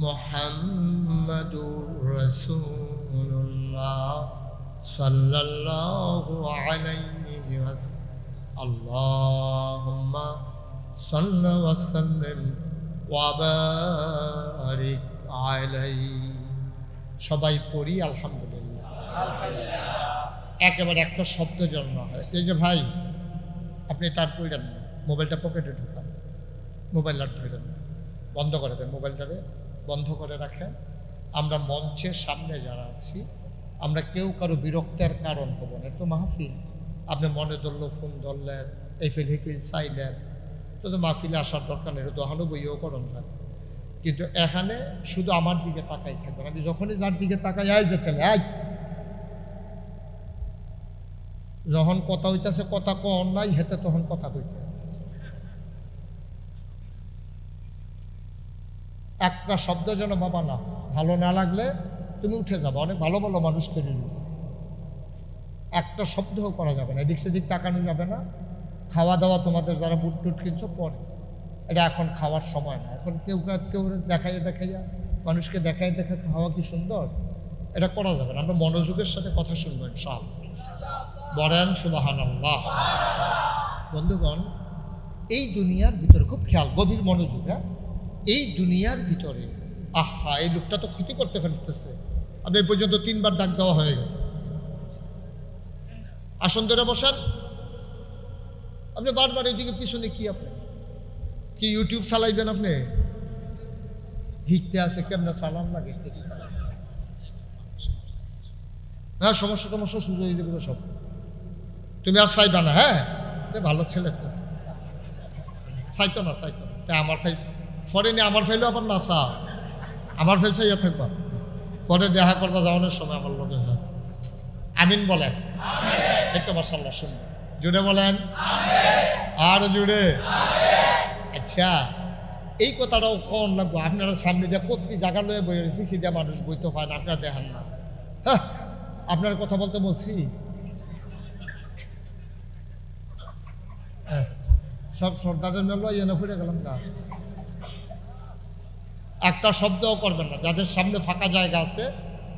মুহাম্মাদুর রাসূলুল্লাহ সাল্লাল্লাহু আলাইহি ওয়াসাল্লাম। আল্লাহুম্মা সাল্লি ওয়া সাল্লিম ওয়া বারিক আলাইহি। সবাই পড়ি আলহামদুলিল্লাহ। একেবারে একটা শব্দ জন্ম হয়। এই যে ভাই, আপনি তার পড়লেন না, মোবাইলটা পকেটে ঢুকান, মোবাইল আর ধরেন না, বন্ধ করে দেন, মোবাইলটারে বন্ধ করে রাখেন। আমরা মঞ্চের সামনে যারা আছি, আমরা কেউ কারো বিরক্তের কারণ হব না। একটু মাহফিল, আপনি মনে ধরলো, ফোন ধরলেন, এফিল হিফিল চাইলেন, তো মাহফিলে আসার দরকার নেই, দোহানো বইও করণ যায়। কিন্তু এখানে শুধু আমার দিকে তাকাই থাকবেন। আমি যখনই যার দিকে তাকাই, আয় যে ছেলে আয়, যখন কথা হইতেছে কথা কন নাই হেতে তখন কথা কইতে আছে। একটা শব্দ যেন বাবা না, ভালো না লাগলে তুমি উঠে যাবে। অনেক ভালো ভালো মানুষ তৈরি হয়েছে, একটা শব্দও করা যাবে না, এদিক সেদিক তাকানো যাবে না। খাওয়া দাওয়া তোমাদের যারা বুট টুট কিনছো পরে, এটা এখন খাওয়ার সময় না। এখন কেউ কেউ দেখাইয়া মানুষকে দেখাই খাওয়া কি সুন্দর, এটা করা যাবে না। আমরা মনোযোগের সাথে কথা শুনবো ইনশাআল্লাহ। বলেন সুবহানাল্লাহ। বন্ধুগণ, এই দুনিয়ার ভিতরে খুব খেয়াল, গভীর মনোযোগ। হ্যাঁ, এই দুনিয়ার ভিতরে আহা, এই লোকটা তো ক্ষতি করতে ফেলতেছে। আপনি এই পর্যন্ত 3 বার ডাক দেওয়া হয়ে গেছে। আসন ধরে বসান। আপনি বারবার এইদিকে পিছনে কি, আপনি কি ইউটিউব চালাইবেন? আপনি হিকতে আছে কেমন সালাম লাগে। হ্যাঁ, সমস্যা সুযোগ দেবে সব, তুমি আর চাইবা না। হ্যাঁ, ভালো ছেলে তো চাইতো না তাই আমার ফাইল পরে নিয়ে আমার ফাইলেও আবার না চা, আমার ফাইল চাইয়া থাকবা, পরে দেখা করবা যাওয়ানোর সময় আমার লোকের। হয় আমিন বলেন। দেখতে মাশাআল্লাহ, সুন্দর, জুড়ে বলেন আর জুড়ে। আচ্ছা, এই কথাটাও কন লাগবো। আপনারা সামনে দিয়ে কতটি জায়গা লয়ে বই রয়েছি, সিধা মানুষ বইতে পায় না, আপনারা দেখেন না। হ্যাঁ, আপনার কথা বলতে বলছি, সব সর্দারের মেলো এনে ফুটে গেলাম না। একটা শব্দও করবেন না। যাদের সামনে ফাঁকা জায়গা আছে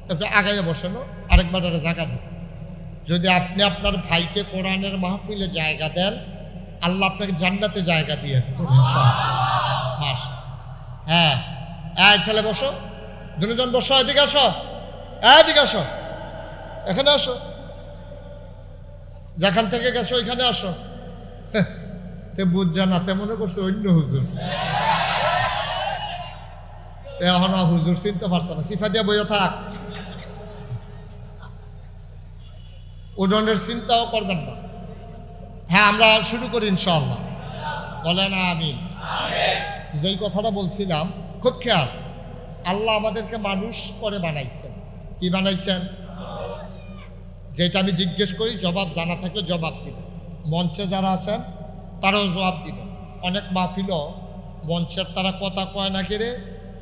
তারপরে আগাইয়ে বসানো, আরেকবার জায়গা দিন। যদি আপনি আপনার ভাইকে কোরআনের মাহফিলে জায়গা দেন, আল্লাহ আপনাকে জান্নাতে জায়গা দিয়ে দেবেন ইনশাআল্লাহ। হ্যাঁ, ছেলে বসো, দুজন বসো, এদিকে আসো, এদিকে আসো, এখানে আসো, যেখান থেকে গেছো ওইখানে আসো। বুঝ না, মনে করছে অন্য হুজুর। এখন হুজুর চিনতে পারছে না, সিফা দিয়া বইয়া থাক, উডনের চিন্তাও করবেন না। হ্যাঁ, আমরা শুরু করি ইনশাআল্লাহ। বলেন আমিন। যেই কথাটা বলছিলাম, খুব খেয়াল। আল্লাহ আমাদেরকে মানুষ করে বানাইছেন। কি বানাইছেন? যেটা আমি জিজ্ঞেস করি, জবাব জানা থাকলে জবাব দিবেন। মঞ্চে যারা আছেন তারাও জবাব দিবেন। অনেক মাহফিলও মঞ্চের তারা কথা কয় না কেড়ে,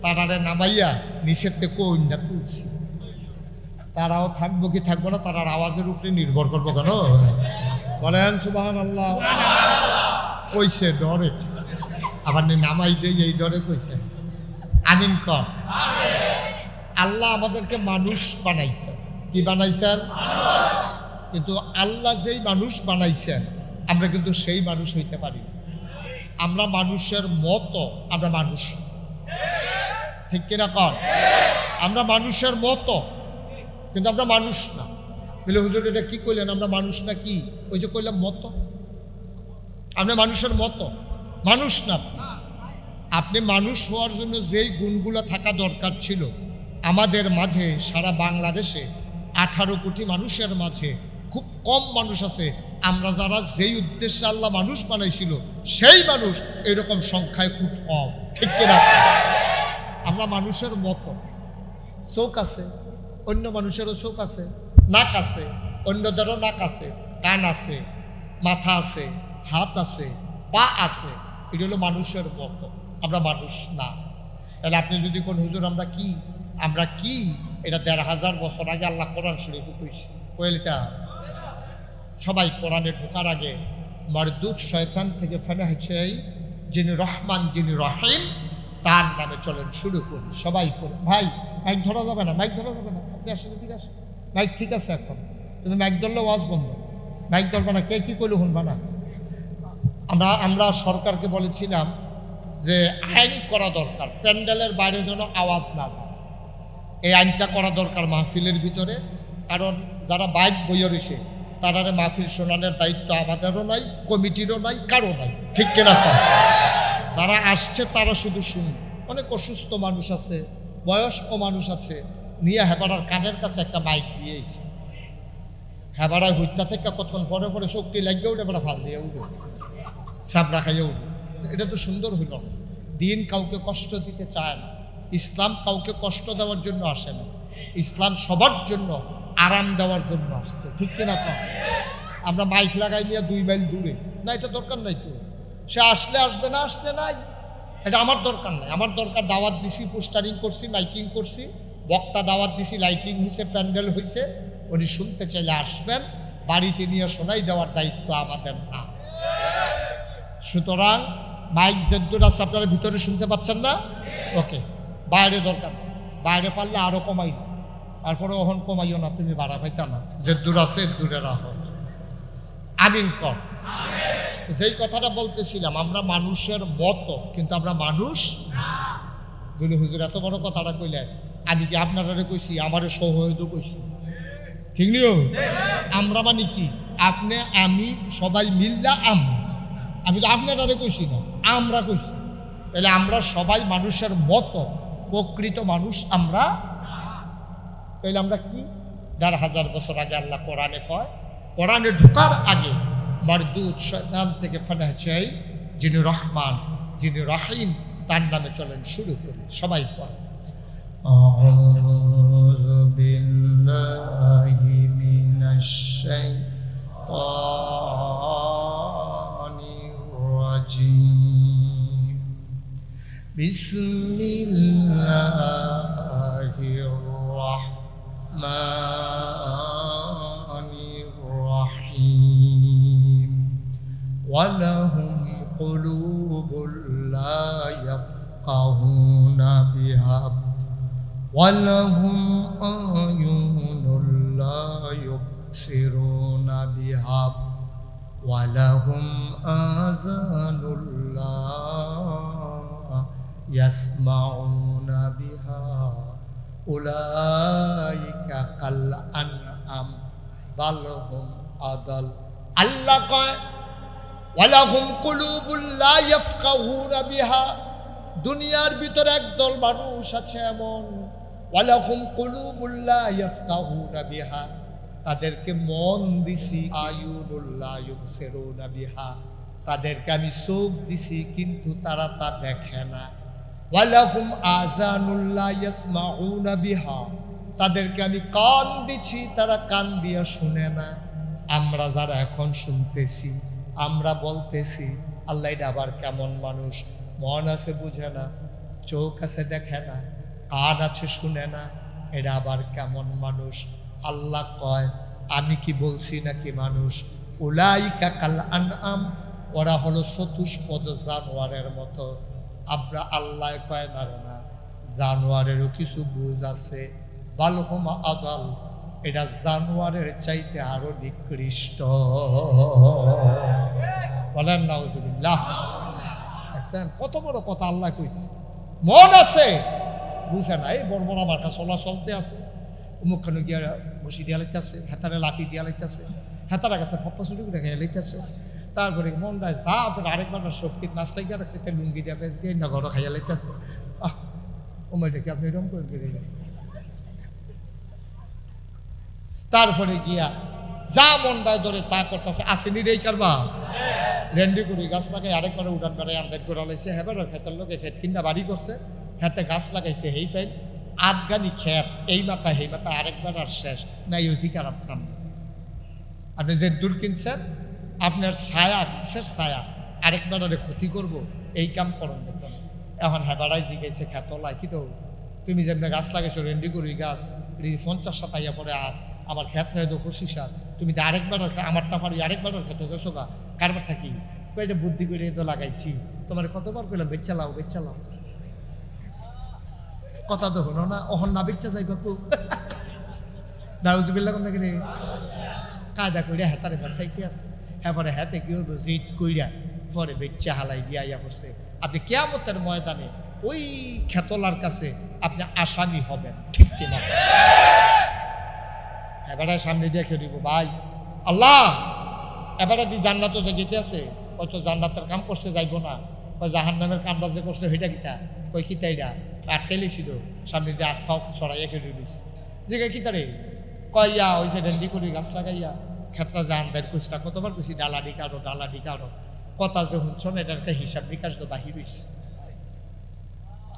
তারারে নামাইয়া নিষেধে কই না তুলছি। তারাও থাকবো কি থাকবো না, তারার আওয়াজের উপরে নির্ভর করবো কেন? বলেন সুবহানাল্লাহ। কইছে ডরে, আবার নামাই দেই এই ডরে কইছে। আমিন কর। আল্লাহ আমাদেরকে মানুষ বানাইছেন। কি বানাইছেন? কিন্তু আল্লাহ যেই মানুষ বানাইছেন, আমরা কিন্তু সেই মানুষ হইতে পারি। আমরা মানুষের মতো, আমরা মানুষ, ঠিক কিনা কর? আমরা মানুষের মতো, কিন্তু আমরা মানুষ না। বলে হুজুর এটা কি কইলেন? আমরা মানুষ না কি? ওই যে কইলাম মতো, আমরা মানুষের মতো, মানুষ না। আপনি মানুষ হওয়ার জন্য যেই গুণগুলো থাকা দরকার ছিল আমাদের মাঝে, সারা বাংলাদেশে 18 কোটি মানুষের মাঝে খুব কম মানুষ আছে আমরা যারা যেই উদ্দেশ্যে আল্লাহ মানুষ বানাইছিল সেই মানুষ এরকম সংখ্যায় খুব কম, ঠিক কিনা? আমরা মানুষের মতো, চোখ আছে, অন্য মানুষেরও চোখ আছে, নাক আছে, অন্যদেরও নাক আছে, কান আছে, মাথা আছে, হাত আছে, পা আছে। এটা হলো মানুষের মতো, আমরা মানুষ না। তাহলে আপনি যদি কোন হুজুর আমরা কি এটা ১৫০০ বছর আগে আল্লাহ কোরআন শরীফে কইছে, কইলিটা সবাই কোরআনে ঢোকার আগে মারদুদ শয়তান থেকে ফেলে হয়েছে যিনি রহমান যিনি রহিম তার নামে চলেন শুরু করি। সবাই করি ভাই, মাইক ধরা যাবে না, মাইক ধরা যাবে না, আপনি আসলে ঠিক আছে, মাইক ঠিক আছে, এখন তুমি মাইক ধরলে ওয়াজ বন্ধ, মাইক ধরবে না, কে কি করলে শুনবা না। আমরা সরকারকে বলেছিলাম যে আইন করা দরকার, প্যান্ডেলের বাইরে যেন আওয়াজ না যায়, এই আইনটা করা দরকার মাহফিলের ভিতরে। কারণ যারা বাইক বইয়ে রয়েছে তারারে মাহফিল শোনানোর দায়িত্ব আমাদেরও নাই, কমিটিরও নাই, কারো নাই, ঠিক কিনা? যারা আসছে তারা শুধু শুনবে। অনেক অসুস্থ মানুষ আছে, বয়স্ক মানুষ আছে, নিয়ে হেবাড়ার কানের কাছে একটা মাইক দিয়েছে, হেবাড়ায় হইতা থেকে কতক্ষণ পরে পরে চোখটি লাগিয়ে উঠে এবার ফাল দিয়ে উঠে চাপড়া খাইয়ে উঠে। এটা তো সুন্দর হইল না। দিন কাউকে কষ্ট দিতে চায় না, ইসলাম কাউকে কষ্ট দেওয়ার জন্য আসে না, ইসলাম সবার জন্য আরাম দেওয়ার জন্য আসছে, ঠিক কিনা? আমরা মাইক লাগাই নিয়ে 2 মাইল দূরে না, এটা দরকার নাই তো। সে আসলে আসবে, না আসলে নাই, এটা আমার দরকার নাই। আমার দরকার দাওয়াত দিছি, পোস্টারিং করছি, মাইকিং করছি, বক্তা দাওয়াত দিছি, লাইটিং হয়েছে, প্যান্ডেল হয়েছে, উনি শুনতে চাইলে আসবেন, বাড়িতে নিয়ে শোনাই দেওয়ার দায়িত্ব আমাদের না। সুতরাং মাইক যেদুর আছে আপনারা ভিতরে শুনতে পাচ্ছেন না, ওকে, বাইরে দরকার, বাইরে পারলে আরো কমাই না, তারপরে ওহন কমাইও না, তুমি বাড়া পাইতা না, যেদুর আছে দূরে রাখো। আমিন কর। যেই কথাটা বলতেছিলাম, আমরা মানুষের মতো কিন্তু আমরা মানুষ বলি। হুজুর এত বড় কথাটা কইলেন, আমি কি আপনারা কইছি? আমারে সৌহৃদও কইছি, ঠিক নিও? আমরা মানে কি? আপনি আমি সবাই মিল্লা আমি তো আপনারা কইছি না, আমরা কইছি। তাহলে আমরা সবাই মানুষের মতো, প্রকৃত মানুষ আমরা। তাহলে আমরা কি? ১৫০০ বছর আগে আল্লাহ কোরআনে কয়, কোরআনে ঢোকার আগে মারদুদ শয়তান থেকে ফানা চাই যিনি রহমান যিনি রহিম তার নামে চলেন শুরু করি। সবাই পড়ে আউযু বিল্লাহি মিনাশ শাইতানির রাজিম। বিসমিল্লাহির রাহমানির রাহিম। ওয়ালাহুম কুলুবুল লা ইয়াফকাহুনা বিহা ওয়ালাহুম আয়ুনুল লা ইউবসিরুনা বিহা ওয়ালাহুম আযানুল লা ইয়াসমাউনা বিহা উলাইকা কাল আনআম বাল হুম আদাল। আল্লাহ কয় ওয়ালাহুম কুলুবুল লা ইয়াফকাহুনা বিহা, দুনিয়ার ভিতরে একদল মানুষ আছে এমন, ওয়ালাহুম কুলুবুল লা ইয়াফকাহুনা বিহা, তাদেরকে মন দিছি, আয়ুনুল লা ইউবসিরুনা বিহা, তাদেরকে আমি চোখ দিছি কিন্তু তারা তা দেখে না। ওয়ালাহুম আযানুল লা ইয়াসমাউনা বিহা, তাদেরকে আমি কান দিছি, তারা কান দিয়া শুনে না। আমরা যারা এখন শুনতেছি, আমরা বলতেছি আল্লাহ এটা আবার কেমন মানুষ, মন আছে বুঝে না, চোখ আছে দেখে না, কান আছে শুনে না, এটা আবার কেমন মানুষ? আল্লাহ কয় আমি কি বলছি নাকি মানুষ? উলাইকা কাল আনআম, ওরা হলো চতুষ্পদ জানোয়ারের মতো। আমরা আল্লাহ কয় না রে না, জানোয়ারেরও কিছু বুঝ আছে। বালহুম আদাল, এটা জানোয়ারের চাইতে আরো নিকৃষ্ট। বলেন নাউজুবিল্লাহ। দেখছেন কত বড় কথা আল্লাহ কইছে। মন আছে বুঝে না, এই বড় বড় মার্কা চলা চলতে আছে, মুখখানে গিয়া বসি দিয়া লাগতেছে, হেতারে লাঠি দিয়া লাগতেছে, হেতারা কাছে ফপ্পা ছুটি করে খেয়ে লাগতেছে। তারপরে মনটা যা তোর আরেকবার শক্তি নাস্তাই গিয়ে রাখছে, লুঙ্গি দিয়া ফেস দিয়ে না ঘর খাইয়া লাগতেছে। ওমাইটা কি আপনি এরকম করে দিলেন? তারপরে গিয়া যা মনটায় ধরে তা করতেছে, আসেনি রে কারবা রেন্ডি করি গাছ লাগাই আরেকবার উড়ান বেড়ায় আন্দাজ করে লাইছে, হ্যাঁ বেড়ার খেতের লোকে খেত কিনা বাড়ি করছে, হাতে গাছ লাগাইছে, হেই ফাইল আফগানি খেত এই মাথা হেই মাথা আরেকবার আর শেষ নাই, অধিকার আপনার না। আপনি যে দূর কিনছেন আপনার ছায়া গাছের ছায়া আরেকবার ক্ষতি করব, এই কাম করেন দেখুন। এখন হ্যাঁ বেড়াই জিগাইছে খেত লাই কি তো তুমি যেমনি গাছ লাগাইছো রেন্ডি করি গাছ 50 তাইয়া পরে আর আমার খেত হয়ে তো 25 তুমি তো আরেকবার আমারটা পারি আরেকবার খেত গেছো গা কারবারটা কি কই যে বুদ্ধি করে তো লাগাইছি, তোমার কতবার কইলাম বেচ্চা লাও কথা তো হলো না, অহন না বেচ্চা যাই বাপু দাউজুবিল্লাহ কম নাকি রে কায়দা কইরা হেতারে বাসাইতে আছে, হ্যাঁ পরে হাতে কি হলো জিদ কইরা পরে বেচ্চা হালাই দিয়া ইয়া করছে। আপনি কিয়ামতের ময়দানে ওই খেতলার কাছে আপনি আসামি হবেন, ঠিক কিনা? এবারে সামনে দিয়ে খেয়ে দিব ভাই আল্লাহ এবারে দি জান্নাতও যে গেতে আছে, হয়তো জান্নাতের কাম করছে যাইব না, ওই জাহান্নামের কামটা যে করছে ওইটা কিতা ওই কিতা এটা আটকাইলেছিল, সামনে দিয়ে আট ফাও ছড়াইয়া খেয়ে দিস যে কিতা রে কইয়া ওই যে রেন্ডি করি গাছ লাগাইয়া ক্ষেত্রা জান দেয় কুস্তা কতবার কুছি ডালা ডিকারো কথা যে শুনছন এটার একটা হিসাব নিকাশ তো বাহির হইছে।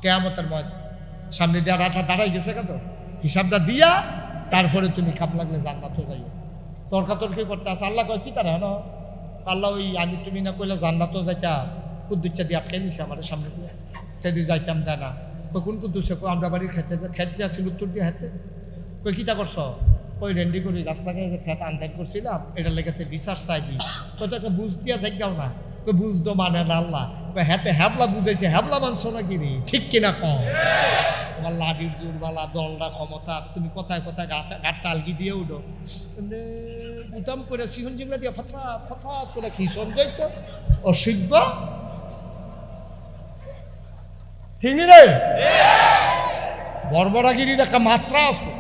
কেয়ামতের ময় সামনে দিয়ে রাধা দাঁড়াই গেছে কত হিসাবটা দিয়া তারপরে তুমি খাপ লাগলে জান্নাতও যাইও, তর্কাতর্কি করতে আছে। আল্লাহ কয় কি তারা হেন আল্লাহ ওই আমি তুমি না কইলে জান্নাতও যাইতা কুদ্দুচ্চা দিয়ে আটকাই নিছে আমার সামনে দিয়ে, সেদিন যাইতাম দেয় না। কোন কুদ্দুচ্ছে আমরা বাড়ির খেতে আসছিল উত্তর দিয়ে হাতে কই কিতা করছ, ওই রেন্ডি করি গাছ লাগাই যে খেত আনদান করছিলাম এটা লেগেতে বিচার চাই দিই, কত একটা বুঝ দিয়া যাইগাও না, কই বুঝতো মানে না আল্লাহ হাতে হ্যাবলা বুঝাইছে, হ্যাবলা মানছ না কিনি, ঠিক কিনা কম? তোমার লাডির জোরবালা দলটা ক্ষমতা, তুমি কোথায় গাটটা আলগি দিয়ে উঠো বুতাম করে সিহন জিংলা দিয়ে ফটফট করে খিসন যাইতো অসিদ্ধ ঠিক রে। বর্বরাগিরির একটা মাত্রা আছে,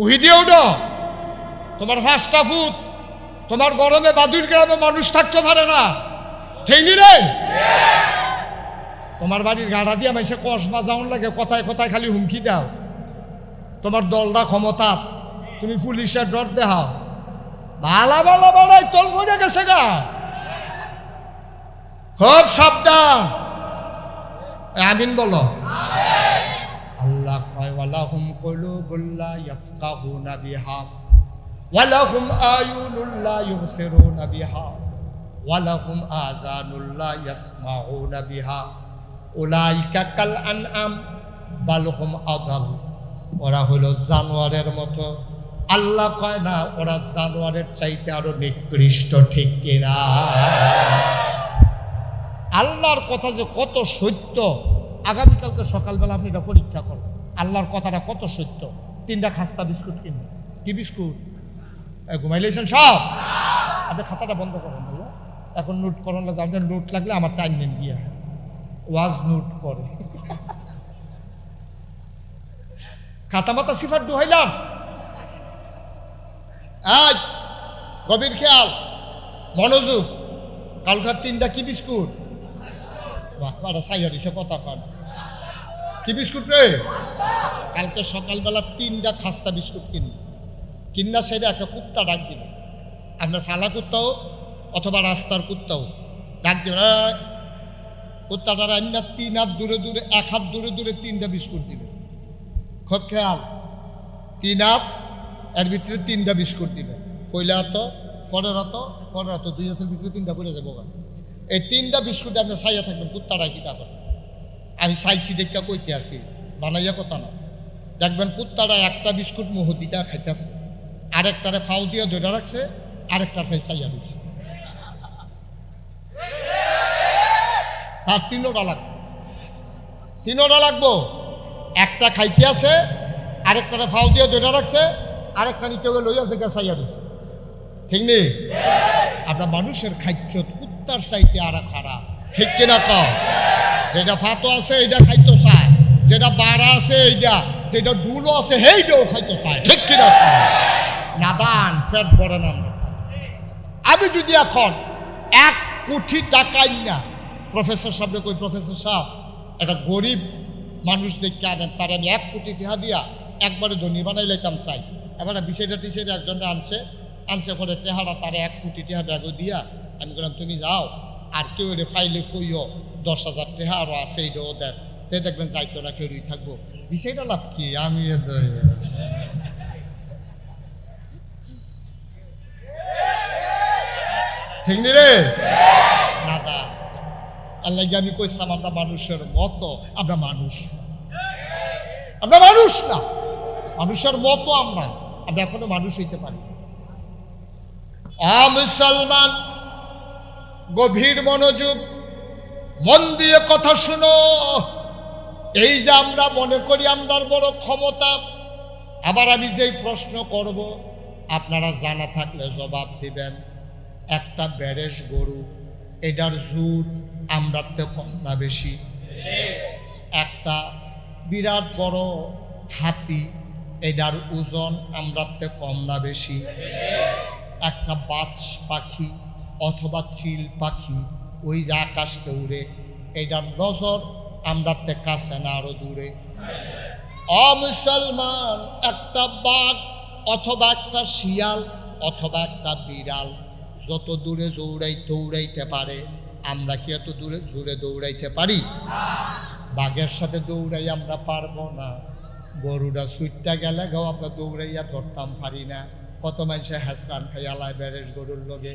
উহি দিয়ে উঠো তোমার 5টা ফুট, তোমার গরমে বাদুর গ্রামে মানুষ থাকতে পারে না, ঠিক রে। তোমার বাড়ির গাড়া দিয়ে মাইসে কষ বাজাউন লাগে, কথায় খালি হুমকি দাও, তোমার দলটা ক্ষমতা, তুমি পুলিশের ডর দেখাও, ভালা বাড়াই তল করে গেছে গা, খুব সাবধান। আমিন বলো। আল্লাহ কয় ওয়ালাহুম কুলুবুল্লা ইয়াফকাহুনা বিহা ওয়ালাহুম আয়ুনুল্লা ইউবসিরুনা বিহা ওয়ালাহুম আযানুল্লা ইয়াসমাউনা বিহা উলাইকা কাল আনআম বাল হুম আদাল। ওরা হলো জানোয়ারের মতো, আল্লাহ কয় না ওরা জানোয়ারের চাইতে আরো নিকৃষ্ট, ঠিক কিনা? আল্লাহর কথা যে কত সত্য, আগামীকালকে সকালবেলা আপনি এটা পরীক্ষা করুন, আল্লাহর কথাটা কত সত্য। 3টা খাস্তা বিস্কুট কিনবেন, কি বিস্কুট ঘুমাইলেছেন সব, আপনি খাতাটা বন্ধ করেন ভাইয়া, এখন নোট করার লাগবে, আপনার নোট লাগলে আমার টাইম নেন গিয়া ওয়াজ নোট করে খাতা মাতা সিফার ডুহাইলাম। আজ গভীর খেয়াল মনোযোগ, কালকার 3টা কি বিস্কুট কথা কন কি বিস্কুট রে, কালকে সকালবেলা 3টা খাস্তা বিস্কুট কিনা সেটা একটা কুত্তা ডাক দিবে, আপনার ফালা কুত্তাও অথবা রাস্তার কুত্তাও ডাক দিবে, কুত্তাটার আন্না 3 হাত দূরে 1 হাত দূরে 3টা বিস্কুট দিবে, খুব খেয়াল 3 হাত এর ভিতরে 3টা বিস্কুট দিবে, পয়লা হাত পরের হাত 2 হাতের ভিতরে 3টা পড়ে যাবো। এই 3টা বিস্কুটে আপনি চাইয়া থাকবেন, কুত্তাটা কি তা করে আমি চাইছি দেখা কইতে আছি বানাইয়া কথা না, দেখবেন কুত্তাটা একটা বিস্কুট মুহূর্তিটা খাইতেছে, আরেকটারে ফাউ দিয়ে ধরে রাখছে, আরেকটার ফাই চাইয়া দিচ্ছে, তার 3টা লাগবো, একটা খাইতে আছে, আরেকটারে ফাউ দিয়ে ধরে রাখছে, আরেকটা নিতে গেলে লইয়া থেকে চাইয়া দিচ্ছে, ঠিক নেই? আপনার মানুষের খাদ্য কুত্তার চাইতে আর খারাপ, ঠিক কিনা কও? যেটা ফাতো আছে এইটা খাইতে চায়, যেটা বাড়া আছে এইটা, যেটা ডুলো আছে সেইটাও খাইতে চায়, ঠিক কিনা কও? নাদান ফ্যাট বড় নাম। আমি যদি এখন 1 কোটি টাকা না প্রফেসর সাহেবকে কই, প্রফেসর সাহেব একটা গরিব মানুষ দেখতে আনেন, তার আমি 1 কোটি টাকা দিয়া একবারে ধনী বানাই লাইতাম চাই, এবার বিষয়টা টিসের একজনটা আনছে পরে টেহারা তারে 1 কোটি টেহা ব্যাগও দিয়া আমি বললাম তুমি যাও আর কেউ রে ফাইলে কইও 10,000 টেহা আরও আছে এইটাও দেন তে দেখবেন যাইতো না কেউই থাকবো বিষয়টা লাভ কি আমি ঠিক নি রে না দা আল্লাহ আমি কইছিলাম আমরা মানুষের মতো আমরা মানুষ না মানুষের মতো আমরা এখনো মানুষ হইতে পারি মুসলমান গভীর মনোযোগ মন দিয়ে কথা শুনো এই যে আমরা মনে করি আমরার বড় ক্ষমতা আবার আমি যেই প্রশ্ন করব আপনারা জানা থাকলে জবাব দিবেন একটা বেরেশ গরু এটার জুট আমরার তো কম না বেশি একটা বিরাট বড় হাতি এটার ওজন আমরার তো কম না বেশি একটা বাজ পাখি অথবা চিল পাখি ওই যে আকাশে উড়ে এটার নজর আমরার তে কাছে না আরো দূরে মুসলমান একটা বাঘ অথবা একটা শিয়াল অথবা একটা বিড়াল যত দূরে দৌড়াইতে পারে আমরা কি এত জোরে দৌড়াইতে পারি বাঘের সাথে দৌড়াই আমরা পারবো না গরুটা সুইটটা গেলে গাও আমরা দৌড়াইয়া ধরতাম পারি না কত মানুষে হাসরান খাই আলায় বেরেশ গরুর লগে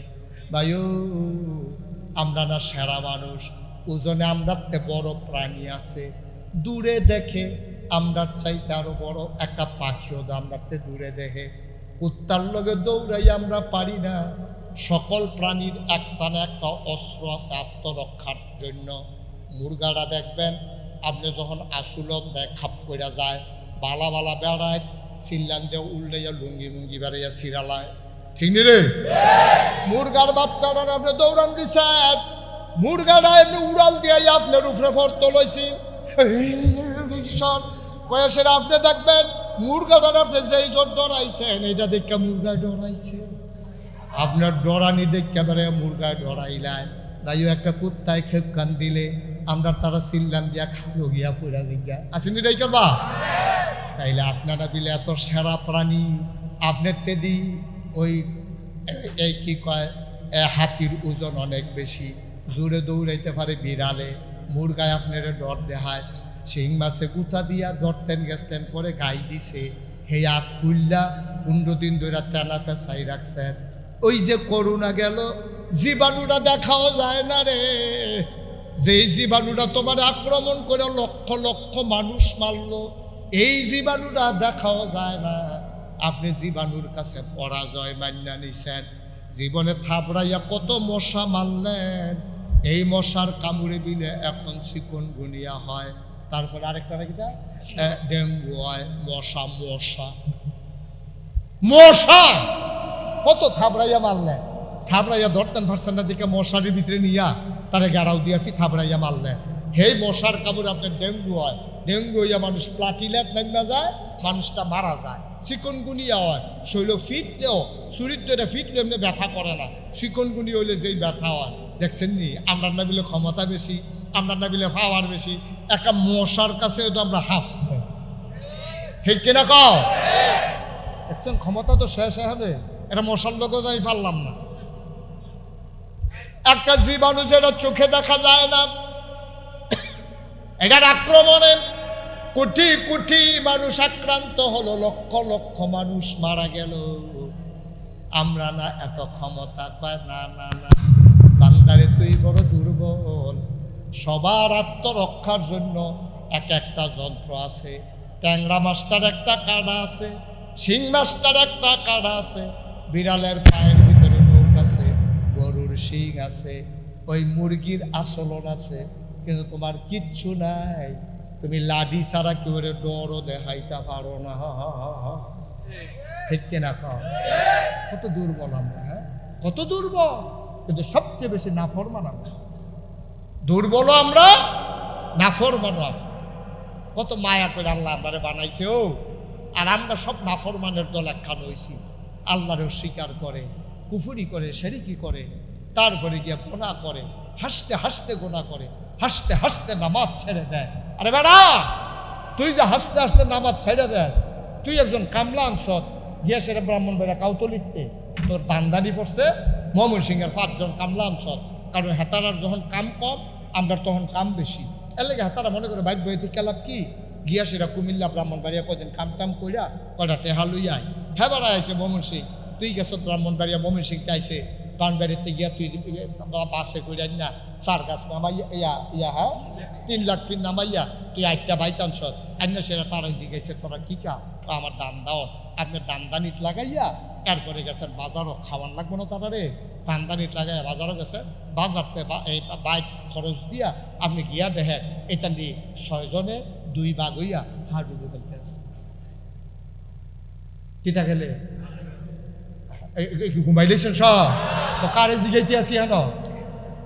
ভাইও আমরা না সেরা মানুষ ওজনে আমরার তে বড় প্রাণী আছে দূরে দেখে আমরার চাইতে আরো বড় একটা পাখিও আমরার তে দূরে দেখে কুত্তার লগে দৌড়াই আমরা পারি না সকল প্রাণীর একটা না একটা অস্ত্র আছে আত্মরক্ষার জন্য মুরগাটা দেখবেন আপনি যখন আসুলন দেয় খাপ কইরা যায় বালা বালা বেড়ায় চিল্লান দিয়ে উল্টাইয়া লুঙ্গি বেড়াইয়া সিরালায় ঠিক নি রে মুরগার বাচ্চাটা আপনি দৌড়ান দিছেন মুরগাটা এমনি উড়াল দিয়ে আপনার উপরে ফর্ত লইছি কয়েসের আপনি দেখবেন মুরগাটার আপনি যেই ডরাইছেন এটা দেখে মুরগায় ডরাইছে আপনার ডরানি দেখে বেড়ে মুরগায় ডরাইলায় তাইও একটা কুত্তায় খেপ কান দিলে আমরা তারা সিল্লান দিয়া খালো গিয়া পুরা দিগা আসেনি রে করবা তাইলে আপনারা বিলে এত সেরা প্রাণী আপনার তেদি ওই এই কি কয় হাতির ওজন অনেক বেশি জোরে দৌড়াইতে পারে বিড়ালে মুরগায় আপনার ডর দেখায় শিং মাছে গুথা দিয়া ধরতেন গেছেন পরে গাই দিছে হে হাত ফুললা 15 দিন ধরে টানা ফেসাই রাখছেন ওই যে করোনা গেল জীবাণুটা দেখাও যায় না রে যেই জীবাণুটা তোমার আক্রমণ করে লক্ষ লক্ষ মানুষ মারলো এই জীবাণুটা দেখাও যায় না আপনি জীবাণুর কাছে পরাজয় মান্না নিছেন জীবনে থাবড়াইয়া কত মশা মারলেন এই মশার কামড়ে বিলে এখন চিকনগুনিয়া হয় তারপরে আরেকটা নাকিটা ডেঙ্গু হয় মশা মশা মশা কত থাবড়াইয়া মারলেন থাবড়াইয়া ধরতেন পারছেন দিকে মশারির ভিতরে নিয়া তারে গাড়াও দিয়েছি থাবড়াইয়া মারলেন সেই মশার কামড়ে আপনার ডেঙ্গু হয় ডেঙ্গু হইয়া মানুষ প্লাটিলেট নামা যায় মানুষটা মারা যায় চিকনগুনিয়া হয় শৈল ফিটলেও চুরির ধরে ফিটলে এমনি ব্যথা করে না চিকনগুনি হইলে যেই ব্যথা হয় দেখছেন নি আমরা না বিলে ক্ষমতা বেশি আমরা না বিলে পাওয়ার বেশি একটা মশার কাছে তো আমরা হাফ ঠিক কিনা কও দেখছেন ক্ষমতা তো শেষ হবে এটা মশার লোকও আমি পারলাম না একটা জীবাণু যেটা চোখে দেখা যায় না এটার আক্রমণে কোটি কোটি মানুষ আক্রান্ত হলো লক্ষ লক্ষ মানুষ মারা গেল আমরা না এত ক্ষমতা পায় না না না বান্দারে তুই বড় দুর্বল সবার আত্মরক্ষার জন্য এক একটা যন্ত্র আছে ট্যাংরা মাস্টার একটা কাঁড়া আছে শিং মাস্টার একটা কাঁড়া আছে বিড়ালের পায়ের ভিতরে নখ আছে গরুর শিং আছে ওই মুরগির আচলন আছে কিন্তু তোমার কিচ্ছু নাই তুমি লাডি ছাড়া কেউ ডরও দেখাইতে পারো না ঠিক কিনা কত দুর্বল আমরা হ্যাঁ কত দুর্বল কিন্তু সবচেয়ে বেশি নাফরমান আমরা দুর্বল আমরা নাফরমান কত মায়া করে আল্লাহ আমরা বানাইছে ও আর আমরা সব নাফরমানের দল একখান হয়েছি আল্লাহরে স্বীকার করে কুফুরি করে শিরকি করে তারপরে গিয়া গোনা করে হাসতে হাসতে গোনা করে হাসতে হাসতে নামাজ ছেড়ে দেয় আরে বেড়া তুই যে হাসতে হাসতে নামাজ ছেড়ে দেয় তুই একজন কামলা আনছত গিয়া সেটা ব্রাহ্মণবাড়িয়া কাউতলিতে তোর দান্দানি পড়ছে ময়মনসিংহের 5 জন কামলা আনছত, কারণ হেতারার যখন কাম কম আমরা তখন কাম বেশি, এর লাগে হেতারা মনে করে বাইক বই থেকে লাভ কি গিয়া সেটা কুমিল্লা ব্রাহ্মণবাড়িয়া কদিন কাম টাম কইরা কয়টা টেহা লইয়া হ্যাঁ বাড়া আইসে ময়মনসিং, তুই গেছ ব্রাহ্মণবাড়িয়া ময়মনসিংতে আইসে বানবাড়িতে গিয়া তুই বাসে কইরা না 4 গাছ নামাইয়া ইয়া হ্যাঁ 3 লাখ ফির নামাইয়া তুই 8টা বাইক আনছত আইনা সেটা তারাই জিগাইছে তোরা কি কা আমার দান দাও, আপনি দানদানিত লাগাইয়া এরপরে গেছেন বাজারও খাওয়ান লাগবো না তারা রে, দানদানিত লাগাইয়া বাজারও গেছেন, বাজারতে এই বাইক খরচ দিয়া আপনি গিয়া দেখেন এটা নিয়ে 6 জনে 2 ভাগ হইয়া হাডুডু খেলতে আছে। কিতা খেলে ঘুমাইলেছেন সব তো কারে জিগাইতে আসি হেন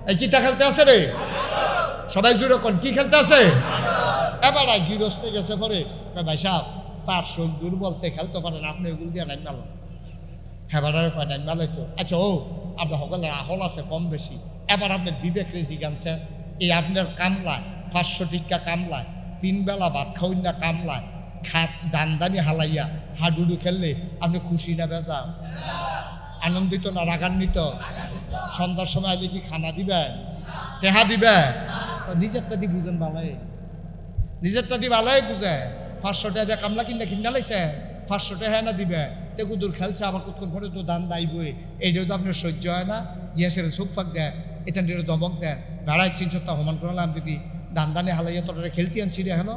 এই কিতা খেলতে আছে রে সবাই জুড়ে কোন কি খেলতে আছে, এবার গৃহস্থে গেছে পরে ভাই সাহেব তার শোক দুর্বলতে খেলতে পারেন আপনি ওগুলো দিয়ে নাই মেলো হেবারের কয় নাই মেলো তো আচ্ছা ও আপনার সকলের আহল আছে কম বেশি, এবার আপনার বিবেক রেজি গানছেন এই আপনার কামলায় 500 টিকা কামলায় 3 বেলা ভাত খাওয়াই না কামলায় দানদানি হালাইয়া হাডুডু খেললে আপনি খুশি না বেজা আনন্দিত না রাগান্বিত, সন্ধ্যার সময় আইলে কি খানা দিবেন টেহা দিবে, নিজেরটা দি বুঝেন ভালোই, নিজেরটা দি ভালোই বুঝে 500 টাকা দিয়ে কামলা কিনা লাইছে 500 টাকা না দিবে তেগুদুর খেলছে আবার কতক্ষণ পরে তো দান দাইবই, এইটাও তো আপনার সহ্য হয় না, ইয়াসের চোখ ফাঁক দেয় এটা দমক দেয় বেড়ায় 300টা সমান করালাম দিবি দান হালাইয়া তোরা খেলতে আনছি রে হেন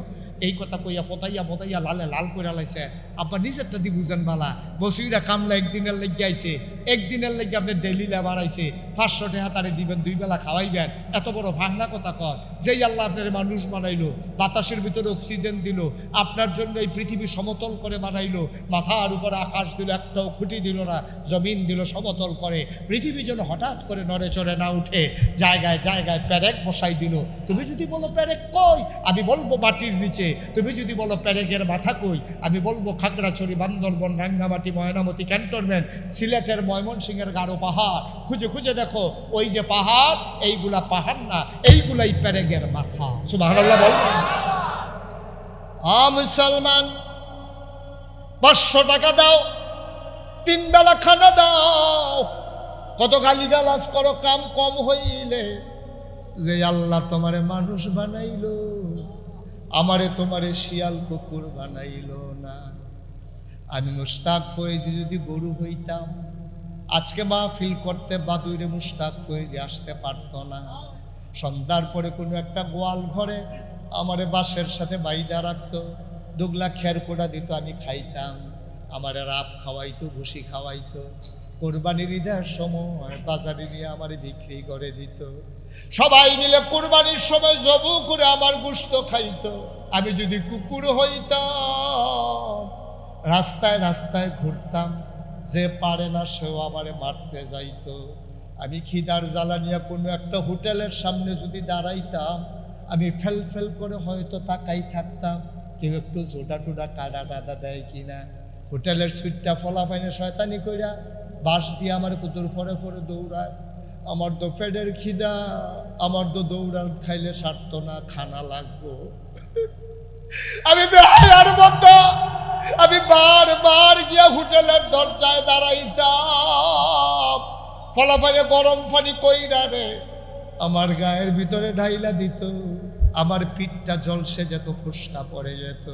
এই কথা কইয়া ফতাইয়া লালে লাল করে লাইছে, আপনার নিজেরটা দি বুঝেন বালা বসুইরা কামলা একদিনের লেগে আইছে, একদিনের লেগে আপনি ডেলি লেবার আইছে 500 টাকা তারে দিবেন 2 বেলা খাওয়াইবেন, এত বড় ভাঙনা কথা কর, যেই আল্লাহ আপনার মানুষ বানাইলো বাতাসের ভিতরে অক্সিজেন দিল আপনার জন্য এই পৃথিবী সমতল করে বানাইলো, মাথার উপরে আকাশ দিল একটাও খুঁটি দিল না, জমিন দিল সমতল করে, পৃথিবী যেন হঠাৎ করে নড়ে চড়ে না উঠে জায়গায় জায়গায় প্যারেক বসাই দিল, তুমি যদি বলো প্যারেক কই আমি বলবো মাটির নিচে, তুমি যদি বলো প্যারেকের মাথা কই আমি বলবো খাগড়াছড়ি বান্দরবন রাঙ্গামাটি ময়নামতি ক্যান্টনমেন্ট সিলেটের ময়মনসিংহের গাঢ় পাহাড় খুঁজে খুঁজে দেখো ওই যে পাহাড় এইগুলা পাহাড় না এইগুলাই প্যারেকের মাথা, সুবহানাল্লাহ বল। মুসলমান 500 টাকা দাও 3 বেলা খানা দাও, কত গালিগালাজ করো কাম কম হইলে, যে আল্লাহ তোমারে মানুষ বানাইলো আমারে তোমারে শিয়াল কুকুর বানাইলো না, আমি মুশতাক ফয়েজি যদি গরু হইতাম আজকে মাহফিল করতে বাদুইরে মুশতাক ফয়েজি আসতে পারতো না, সন্ধ্যার পরে কোনো একটা গোয়াল ঘরে আমারে বাঁশের সাথে বাইদা রাখতো, দুগলা খের কোড়া দিত আমি খাইতাম, আমারে রাপ খাওয়াইতো ভুসি খাওয়াইতো, কোরবানির ঈদের সময় বাজারে নিয়ে আমারে বিক্রি করে দিত, সবাই মিলে কোরবানির সময় জবু করে আমার গোশত খাইতো, আমি যদি কুকুর হইতাম রাস্তায় রাস্তায় ঘুরতাম, যে পারে না সেও আমারে মারতে যাইতো, আমি খিদার জ্বালা নিয়ে কোনো একটা হোটেলের সামনে যদি দাঁড়াইতাম আমি ফেল ফেল করে হয়তো তাকাই থাকতাম কেউ একটু জোটা টোটা কাটা টাটা দেয় কিনা, হোটেলের সুইটটা ফলাফাইনে শয়তানি কইরা বাঁশ দিয়ে আমার কুতুর ফরে ফরে দৌড়ায়, আমার তো ফেডের খিদা আমার তো দৌড়ান খাইলে সারত না খানা লাগবো, আমি বেহায়ার মতো আমি বারবার গিয়া হোটেলের দরজায় দাঁড়াইতাম, ফলাফলে গরম পানি কইরা রে আমার গায়ের ভিতরে ঢাইলা দিত, আমার পিঠটা জলসে যেত ফুসকা পড়ে যেত,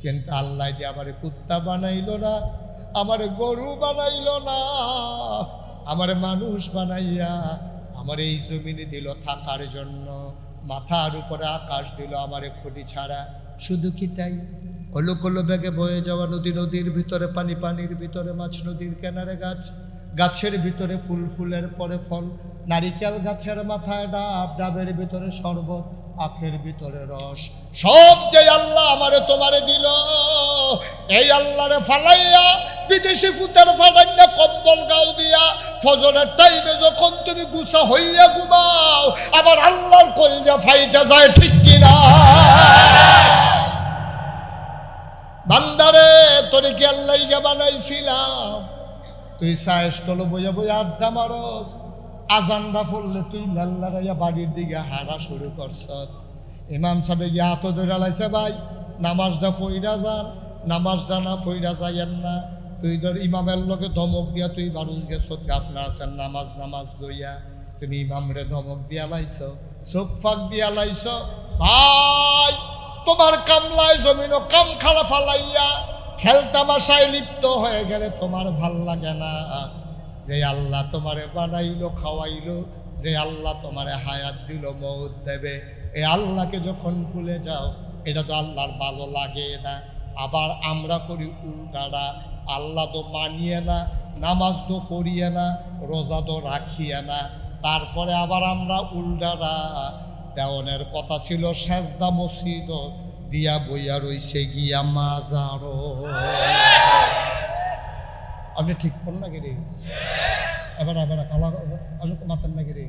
কিন্তু আল্লাহ যে আমার কুত্তা বানাইলো না আমার গরু বানাইলো না, আমার মানুষ বানাইয়া আমার এই জমিনে দিল থাকার জন্য, মাথার উপরে আকাশ দিল আমারে খুঁটি ছাড়া, শুধু কি তাই কলো কলো ব্যাগে বয়ে যাওয়া নদী, নদীর ভিতরে পানি, পানির ভিতরে মাছ, নদীর কিনারে গাছ, গাছের ভিতরে ফুল, ফুলের পরে ফল, নারিকেল গাছের মাথায় ডাব, ডাবের ভিতরে শরবত, আখের ভিতরে রস, সব যে আল্লাহ আমারে তোমারে দিল, এই আল্লাহরে ফালাইয়া বিদেশি ফুতের ফাটাইয়া কম্বল গাও দিয়া ফজরের টাইমে যখন তুমি গুছা হইয়া ঘুমাও আবার আল্লাহর কলজা ফাইটা যায়, ঠিক কিনা? বান্দারে তোরে কি আল্লাহ বানাইছিলাম, তুই সায়েস্টল বইয়া বইয়া আড্ডা মারস, আজানটা পড়লে তুই লাল্লারাইয়া বাড়ির দিকে হারা শুরু করছ, ইমাম সাহেব গিয়া হাত ধরে লাইছে ভাই নামাজটা ফইরা যান, নামাজটা না ফইরা যাইয়েন না, তুই ধর ইমামের লগে ধমক দিয়া তুই বারুস গেছ, গাফনা আছেন নামাজ লইয়া তুমি ইমামরে ধমক দিয়া লাইছ, চোখ ফাঁক দিয়া লাইছ। ভাই তোমার কামলায় জমিনও কাম খালা ফালাইয়া খেলতামাশায় লিপ্ত হয়ে গেলে তোমার ভাল লাগে না? যে আল্লাহ তোমারে বানাইলো খাওয়াইলো, যে আল্লাহ তোমারে হায়াত দিল মৌত দেবে, এই আল্লাহকে যখন ভুলে যাও এটা তো আল্লাহর ভালো লাগে না। আবার আমরা করি উল্টাটা, আল্লাহ তো মানিয়ে না, নামাজ তো পড়িয়ে না, রোজা তো রাখিয়ে না, তারপরে আবার আমরা উল্টাটা দেওয়ানের কথা ছিল সেজদা মসজিদ দিয়া বইয়া রইছে গিয়া মাজারো। আপনি ঠিক করেন না গেরে? এবার আবার কালা আমি মাতার না গেরে?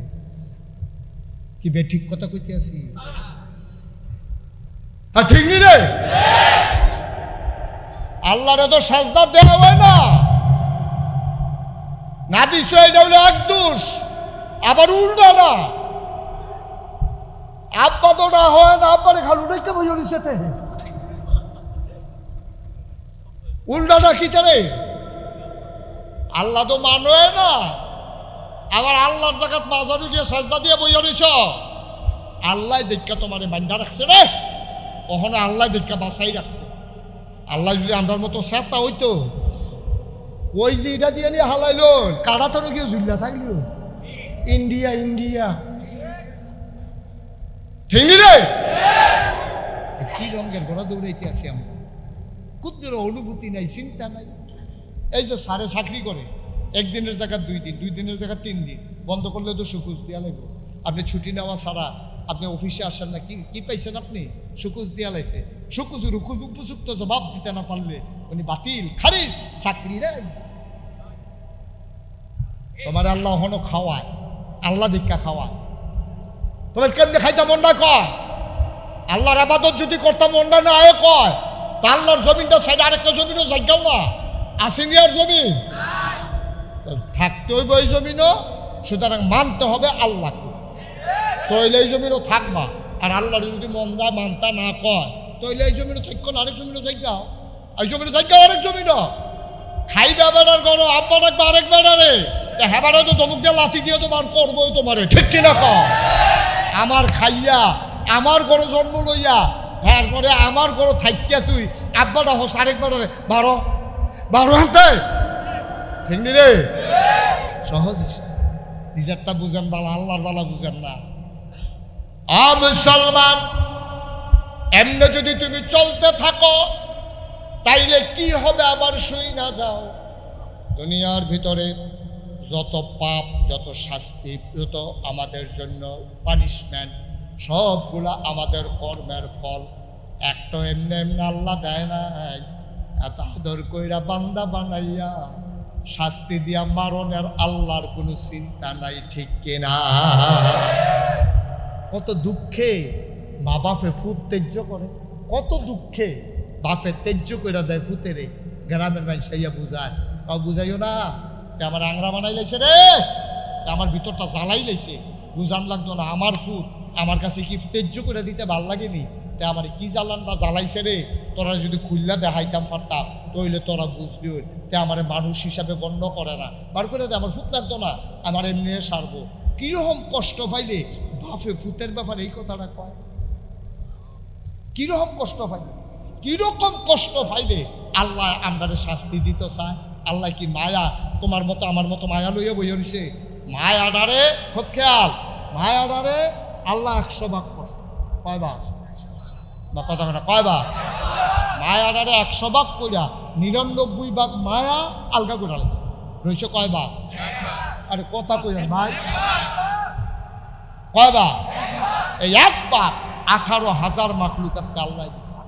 কি বে ঠিক কথা কইতে আছি? হ্যাঁ ঠিক নি রে? আল্লাহরে তো সেজদা দেওয়া হয় না, না দিছ এটা হলো এক দোষ। আবার উল্টা না, আব্বা তো না হয় না, আব্বারে খালু রেখে বই সাথে উল্টাটা কি তারে? আল্লাহ তো মানয় না, আবার আল্লাহর জায়গাত মাজারে গিয়ে সাজদা দিয়ে বইয়া রইছ। আল্লাহ দেখা তোমারে বান্ধা রাখছে রে, ওখানে আল্লাহ দেখা বাঁচাই রাখছে। আল্লাহ যদি আমরার মতো সাতটা হইতো, ওই যে এটা দিয়ে নিয়ে হালাইলো কারা তো গিয়ে ঝুল্লা থাকলো ইন্ডিয়া ইন্ডিয়া। ঠিক রে? কি রঙের ঘোড়া দৌড়াইতে আছি আমরা, কুদ্দুর অনুভূতি নাই, চিন্তা নাই। এই যে সারে চাকরি করে, একদিনের জায়গা 2 দিন, 2 দিনের জায়গা 3 দিন, বন্ধ করলে তো সুকুজ দিয়া লাগবে। আপনি ছুটি নেওয়া ছাড়া আপনি অফিসে আসেন না, কি পাইছেন আপনি? সুকুজ দিয়া লাইছে। সুকুজের উপযুক্ত জবাব দিতে না পারলে উনি বাতিল, খারিজ, চাকরি রে। তোমার আল্লাহ হনো খাওয়ায়, আল্লাহ দীক্ষা খাওয়ায়, তোমার কেমনি খাইতে মনটা কয়? আল্লাহর আবাদত যদি করতাম মনটা না আয় কয়, তা আল্লাহর জমিনটা সাইডে আরেকটা জমিনও জায়গাও না, আসেনি আর জমিন থাকতে হইব এই জমিনও। সুতরাং মানতে হবে আল্লাহকে, তইলে এই জমিনও থাকবা। আর আল্লাহর যদি মন্দা মানতা না কয়, তইলে এই জমিনও থাকো না, আরেক জমিনও জায়গাও, এই জমিনও জায়গাও, আরেক জমিনও খাইবে বেড়ার করো, আব্বা ডাকবা আরেক বেড়ারে, হেবারে তো দমুক দিয়ে লাথি দিয়ে তো বার করবোই তোমারে, ঠিক কিনা কও? আমার খাইয়া আমার ঘরে জন্ম লইয়া এরপরে আমার ঘরে থাইকিয়া তুই আব্বাটা হোস আরেক বেড়ারে বারো বারো আনতে, ঠিক নি রে? সহজ নিজেরটা বুঝেন বালা, আল্লাহর বালা বুঝেন না। মুসলমান, এমনি যদি তুমি চলতে থাকো তাইলে কি হবে আবার শুই না যাও। দুনিয়ার ভিতরে যত পাপ, যত শাস্তি, যত আমাদের জন্য পানিশমেন্ট, সবগুলা আমাদের কর্মের ফল। একটা এমনি এমনি আল্লাহ দেয় নাই, এত আদর কইরা বান্দা বানাইয়া শাস্তি দিয়া মারণের আল্লাহর কোনো চিন্তা নাই, ঠিক কিনা? কত দুঃখে মা বাপে ফুট তেজ্য করে, কত দুঃখে বাপে তেজ্য করে দেয় ফুতেরে। গ্রামের মানুষ ইয়া বুঝায়, বুঝাইও না, আমার আংরা বানাই লাইছে রে, আমার ভিতরটা জ্বালাই লাইছে, বুঝান লাগতো না। আমার ফুট আমার কাছে কি তেজ্য করে দিতে ভাল লাগেনি, তে আমার কি জ্বালানটা জ্বালাইছে রে, তোরা যদি খুললা দেখাইতাম পারতাম তইলে তোরা বুঝলি। তে আমার মানুষ হিসাবে গণ্য করে না, বার করে দে, আমার ফুট লাগতো না, আমার এমনি সারবো। কিরকম কষ্ট পাইলে বাপে ফুতের ব্যাপারে এই কথাটা কয়? কিরকম কষ্ট পাইলে, কিরকম কষ্ট পাইলে আল্লাহ আমরা শাস্তি দিতে চায়? আল্লাহ কি মায়া তোমার মতো আমার মতো মায়া লইয়া বইয়া রইছে? মায়াডারে খুব খেয়াল, মায়াডারে আল্লাহ 100 ভাগ করছে। কয়বার না কথা না, কয়বার? মায়াডারে 100 ভাগ কইরা 99 ভাগ মায়া আলগা করে লাগছে, রইছে কয়বার? আরে কথা কইলেন ভাই, কয়বার? এই একবার 18,000 মাখলুকাতকে আল্লাহ দিচ্ছে,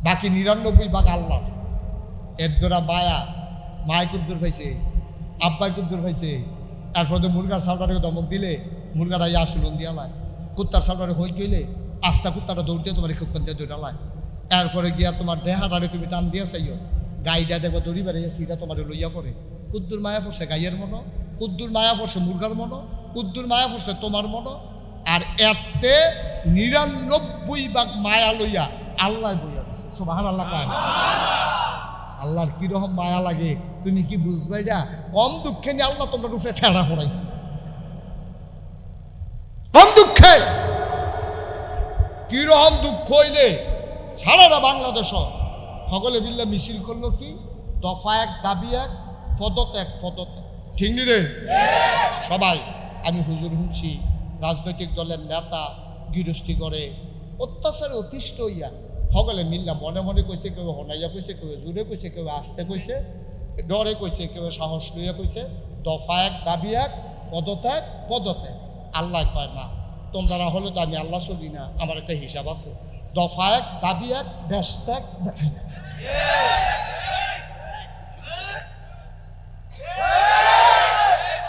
বাকি 99 ভাগ আল্লাহ। এর দ্বারা মায়া, মায় কুদ্দুর পাইছে, আব্বাই কুদ্দুর পাইছে। তারপরে মুরগার সাউটারে ধমক দিলে মুরগাটা ইয়া সুলন দিয়া লায়, কুত্তার সাউটারে হই গেলে আস্তা কুত্তাটা দৌড় দিয়ে তোমার খুব দিয়ে দৌড়া লায়। এরপরে গিয়া তোমার দেহাটারে তুমি টান দিয়া চাইও, গাইডা দেখো দড়ি বেড়ে সিটা তোমার লইয়া পড়ে। কুদ্দুর মায়া পড়ছে গাইয়ের মনো, কুদ্দুর মায়া পড়ছে মুরগার মনো, কুদ্দুর মায়া পড়ছে তোমার মনো। আর এতে 99 ভাগ মায়া লইয়া আল্লাহ বইয়া দিচ্ছে। সুবহানাল্লাহ। আল্লাহর কিরকম মায়া লাগে তুমি কি বুঝবে না? কম দুঃখে নিয়ে আল্লাহ তোমরা রূপে ঠেড়া পড়াইছে, কম দুঃখে। কিরকম দুঃখ হইলে সারাটা বাংলাদেশ সকলে মিললে মিছিল করলো কি, দফা এক দাবি এক পদত্যাগ পদত্যাগ, ঠিক নি রে? সবাই আমি হুজুর শুনছি রাজনৈতিক দলের নেতা গৃহস্থী করে অত্যাচারে অতিষ্ঠ হইয়া সকলে মিললা মনে মনে কইছে, কেউ হনাইয়া কইছে, কেউ জোরে কইছে, কেউ আস্তে কইছে, ডরে কইছে, কেউ সাহস লইয়া কইছে, দফা এক দাবি এক পদত্যাগ পদত্যাগ। আল্লাহ কয় না, তোমরা হলে তো আমি আল্লাহ চলি না, আমার একটা হিসাব আছে। দফা এক দাবি এক দেশ ত্যাগ।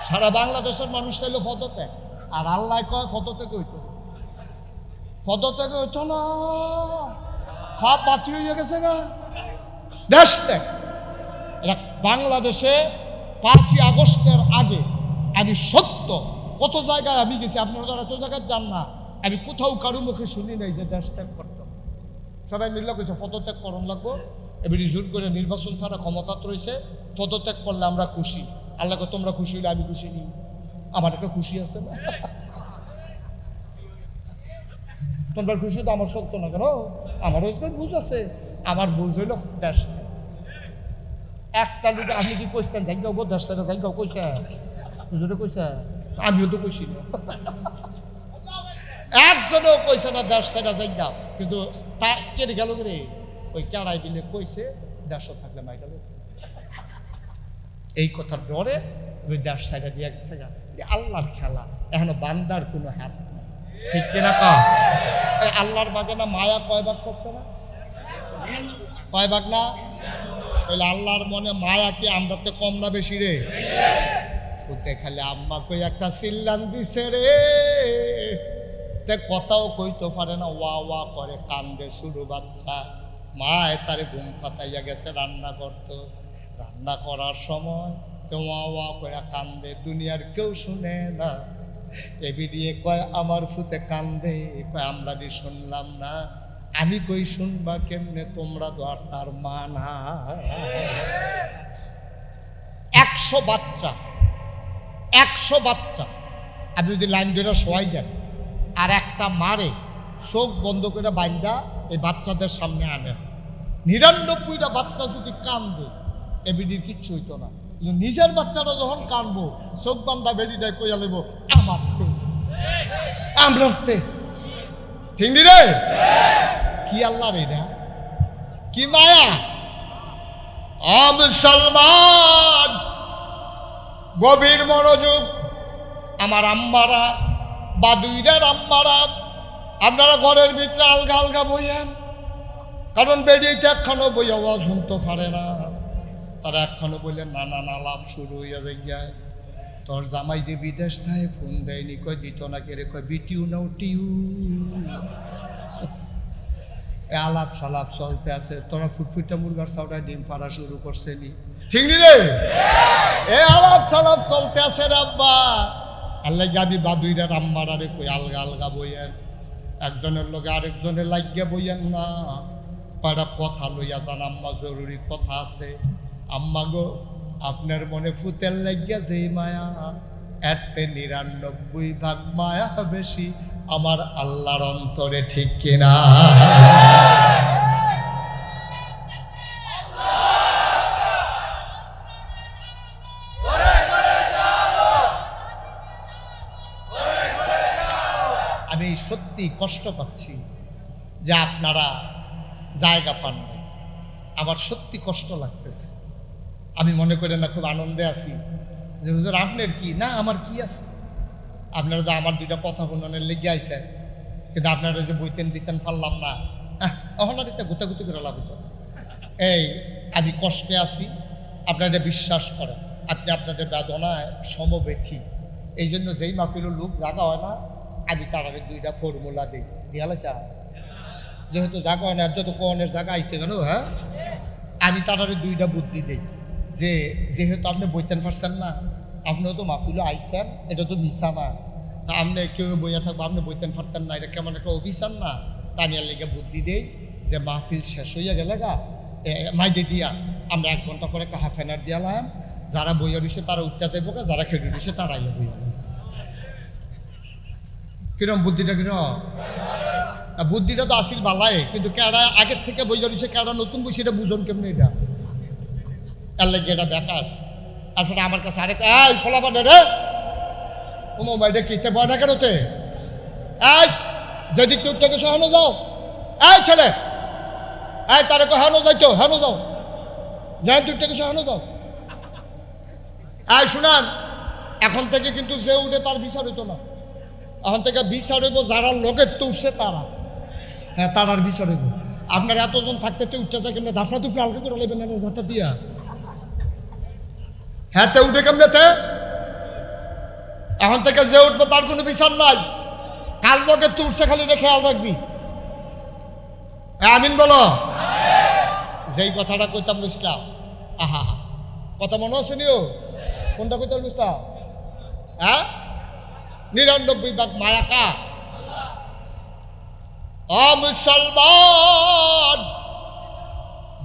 সারা বাংলাদেশের মানুষ চাইলে পদত্যাগ, আর আল্লাহ কয় পদত্যাগ হইতো, পদত্যাগ হইতো না, ফাপ বাতি হয়ে গেছে না, দেশ ত্যাগ। এটা বাংলাদেশে 5ই আগস্টের আগে আমি সত্য কত জায়গায় আমি গেছি, আপনারা যারা এত জায়গায় যান না, আমি কোথাও কারো মুখে শুনি নাই যে দেশ ত্যাগ করতাম। সবাই মিললে কইছে পদত্যাগ করণ লাগবো, এবার জোর করে নির্বাচন ছাড়া ক্ষমতা রয়েছে, পদত্যাগ করলে আমরা খুশি। আল্লাহকে তোমরা খুশি হইলে আমি খুশি নি, আমার একটা খুশি আছে না? তোমরা খুশি তো আমার সত্য না কেন? আমারও একটু বুঝ আছে, আমার বুঝ হইল দেশ একটা লোক। আপনি কি কইছেন জায়গাও গো দেশ জায়গাও কইছে, হুজুরে কইছে, আমিও তো কইছি না, একজনও কইছে না দেশ সাইডা জায়গা, কিন্তু তা কেটে গেল রে ওই কেড়াই দিলে কইছে দেশ থাকলে মাই গেল, এই কথার ডরে ওই দেশ সাইডা দিয়ে গেছে। আল্লাহর খেলা, এখনো বান্দার কোনো হাত নেই, ঠিক কিনা কা? আল্লাহর বাগে না মায়া কয় ভাগ করছে না, কয় ভাগ না? তাহলে আল্লাহর মনে মায়া কি আমরাতে কম না বেশি রে? ফুটে খালি আম্মা কই একটা চিল্লান দিছে রে, তে কথাও কইতে পারে না, ওয়া ওয়া করে কান্দে শুরু বাচ্চা। মায় তারে ঘুম ফাতাইয়া গেছে রান্না করতো, রান্না করার সময় তো ওয়া ওয়া করে কান্দে, দুনিয়ার কেউ শুনে না। এবিডিয়ে কয় আমার ফুতে কান্দে, কয় আমরা দি শুনলাম না। আমি কই শুনবা কেমনে, তোমরা তো আর তার মা না। 100 বাচ্চা, 100 বাচ্চা আপনি যদি লাইন ধরে শোয়াই দেন আর একটা মারে চোখ বন্ধ করে বাইন্দা এই বাচ্চাদের সামনে আনেন, 99টা বাচ্চা যদি কান্দে এবিডির কিচ্ছু হইতো না। কিন্তু নিজের বাচ্চাটা যখন কানবো চোখ বান্ধা বেডিটাই কইয়া লেব আমার আমরা ঠিক নি রে? কি আল্লাহ রে, না কি মায়া! মুসলমান গভীর মনোযোগ, আমার আম্মারা বা দুইটার আম্মারা, আপনারা ঘরের ভিতরে আলগা আলগা বইয়েন, কারণ বেরিয়েছে একখানো বই আওয়াজ শুনতে পারে না। তারা একখানো বললে নানা না লাভ শুরু হইয়া যায়, তোর জামাই যে বিদেশ থাকে ফোন দেয়নি, কয় দিত না কে রে, কয় বিটিউ নাও টিউ, আলাপ সালাপ চলতে আছে। তোরা ফুটফুটটা মুরগার চাউটা ডিম ফাড়া শুরু করছে নি, ঠিক নি রে? এ আলাপ সালাপ চলতে আছে রে আব্বা। আল্লাহ গাবি বাদুইরা আম্মারা রে কই আলগা আলগা বইয়েন, একজনের লগে আরেকজনের লাগিয়া বইয়েন না, কয়টা কথা লইয়া যান, আম্মা জরুরি কথা আছে। আম্মা গো, আপনার মনে ফুতের লাগিয়া যে মায়া, এতে 99 মায়া বেশি আমার আল্লাহর অন্তরে, ঠিক কিনা? আমি সত্যি কষ্ট পাচ্ছি যে আপনারা জায়গা পান নাই, আমার সত্যি কষ্ট লাগতেছে। আমি মনে করি না খুব আনন্দে আছি যে হুজুর আপনার কি না, আমার কি আছে। আপনারা তো আমার 2টা কথা শুনানোর লেগে আইছেন, কিন্তু আপনারা যে বইতেন দিতেন পারলাম না, এখন আর এটা গুতাগুতি করে লাভ হতো। এই আমি কষ্টে আছি, আপনারা এটা বিশ্বাস করেন, আপনি আপনাদের বেদনায় সমবেথী। এই জন্য যেই মাহফিলের লোক জাগা হয় না, আমি তার 2টা ফর্মুলা দিই, দিয়ালেটা যেহেতু জাগা হয় না, যত কনের জায়গা আইসে কেন, হ্যাঁ আমি তার 2টা বুদ্ধি দিই, যে যেহেতু আপনি বইতেন পারছেন না, আপনিও তো মাহফিলে আইসেন, এটা তো মিশা না, তা আপনি কেউ বইয়া থাকবো, আপনি বইতেন পারতেন না, এটা কেমন একটা অভিযান না। তা আমি আর লেগে বুদ্ধি দেই যে মাহফিল শেষ হইয়া গেলে গা মাইদে দিয়া আমরা 1 ঘন্টা পরে একটা হাফ এনার দিয়ালাম, যারা বইয়া রয়েছে তারা উঠতে যাইব, যারা খেলে রয়েছে তারা ইয়ে বইয়া। কিরম বুদ্ধিটা কিরম? বুদ্ধিটা তো আসিল বালায়, কিন্তু কেডা আগের থেকে বইয়া রয়েছে, কেডা নতুন বই সেটা বুঝন কেমনি? এটা এর লাগে এটা বেকার। তারপরে আমার কাছে আরেক ফলাফল রে ও মোবাইলটা কিনতে পারে না কেনতে? এই যেদিক টুক থেকে হানো যাও, এই ছেলে, এই তারে হানো যাইতো, হানো যাও, যাই দূর থেকে হানো যাও। এই শুনান, এখন থেকে কিন্তু যে উঠে তার বিচার হইতো না, এখন থেকে বিচার হইব যারা লোকের তো উঠছে তারা। হ্যাঁ, তারার বিচার হইব। আপনার এতজন থাকতে উঠতে যায় কেমনে? দাফনা তুফনা আলকা করে নেবেন না ঝাঁটা দিয়া? হ্যাঁ, তে উঠে কেমনেতে? এখন থেকে যে উঠবে তার কোনো বিচার নাই। কাল লোকের তো উঠছে, খালি রে খেয়াল রাখবি। আমিন বলো। যেই কথাটা কইতাম বুঝলাম, আহা কথা মনে আছে নিও? কোনটা কইতাম বুঝলাম? হ্যাঁ, 99 মায়া কা? মুসলমান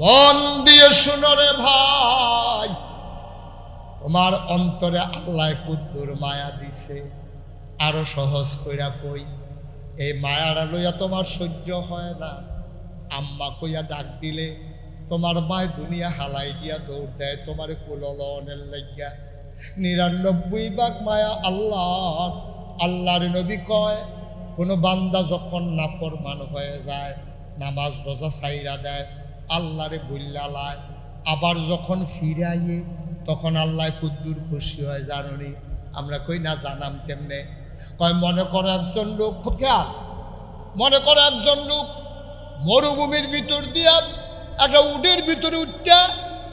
মন দিয়ে শুনো রে ভাই, তোমার অন্তরে আল্লাহ কুদ্দুর মায়া দিছে। আরো সহজ কইরা কই, এই মায়াটা লইয়া তোমার সহ্য হয় না। আম্মা কইয়া ডাক দিলে তোমার মায় দুনিয়া হালাই দিয়া দৌড় দেয় তোমার কুলনের লাগিয়া। 99 মায়া আল্লাহর। আল্লাহর নবী কয়, কোনো বান্দা যখন নাফরমান হয়ে যায়, নামাজ রোজা ছাইরা দেয়, আল্লাহরে বইল্লা লায়, আবার যখন ফিরে আইয়ে তখন আল্লাহ কুদ্দুর খুশি হয়। জানুনি? আমরা কই না, জানাম কেমনে? কয়, মনে করো একজন লোক, খুব খেয়াল, মনে করো একজন লোক মরুভূমির ভিতর দিয়া একটা উটের ভিতরে উঠটা,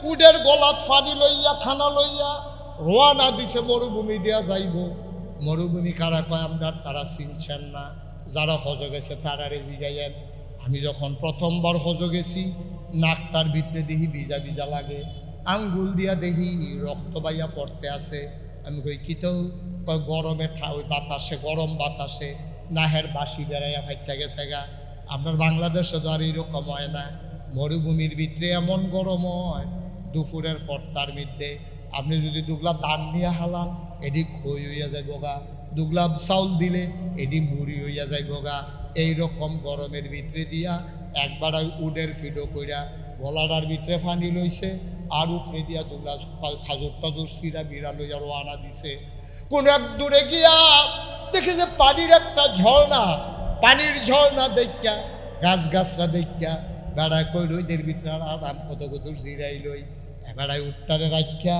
উটের গলাত ফানি লইয়া খানা লইয়া রোয়ানা দিছে, মরুভূমি দিয়া যাইব। মরুভূমি কারা কয় আমরা? তারা চিনছেন না। যারা হজ গেছে তারা রেজি গাইয়েন। আমি যখন প্রথমবার হজ গেছি, নাকটার ভিতরে দেখি ভিজা ভিজা লাগে, আঙ্গুল দিয়া দেখি রক্ত বাইয়া পড়তে আছে। আমি কই কি তো? কয় গরমে ওই বাতাসে, গরম বাতাসে নাহের বাসি বেড়াইয়া ফাইটা গেছে গা। আপনার বাংলাদেশে তো আর এরকম হয় না। মরুভূমির ভিতরে এমন গরম হয়, দুপুরের ফটটার মধ্যে আপনি যদি দুগলা ধান নিয়ে হালান, এটি খই হইয়া যায় গা, দুগলা চাউল দিলে এটি মুড়ি হইয়া যায় গা। এইরকম গরমের ভিতরে দিয়া একবার উডের ফিডো কইরা গলাটার ভিতরে ফানি লইছে, আর উফরে দিয়া দুগলা খাজুর টাজুর সিরা বিড়া লইয়া রোয়ানা দিছে। কোন এক দূরে গিয়া দেখে যে পানির একটা ঝর্ণা, পানির ঝর্ণা দেখা, গাছ গাছরা দেখা বেড়ায় কইল ওইদের ভিতরে আরাম কত কত জিরাই লই। এবারায় উত্তারে রাখা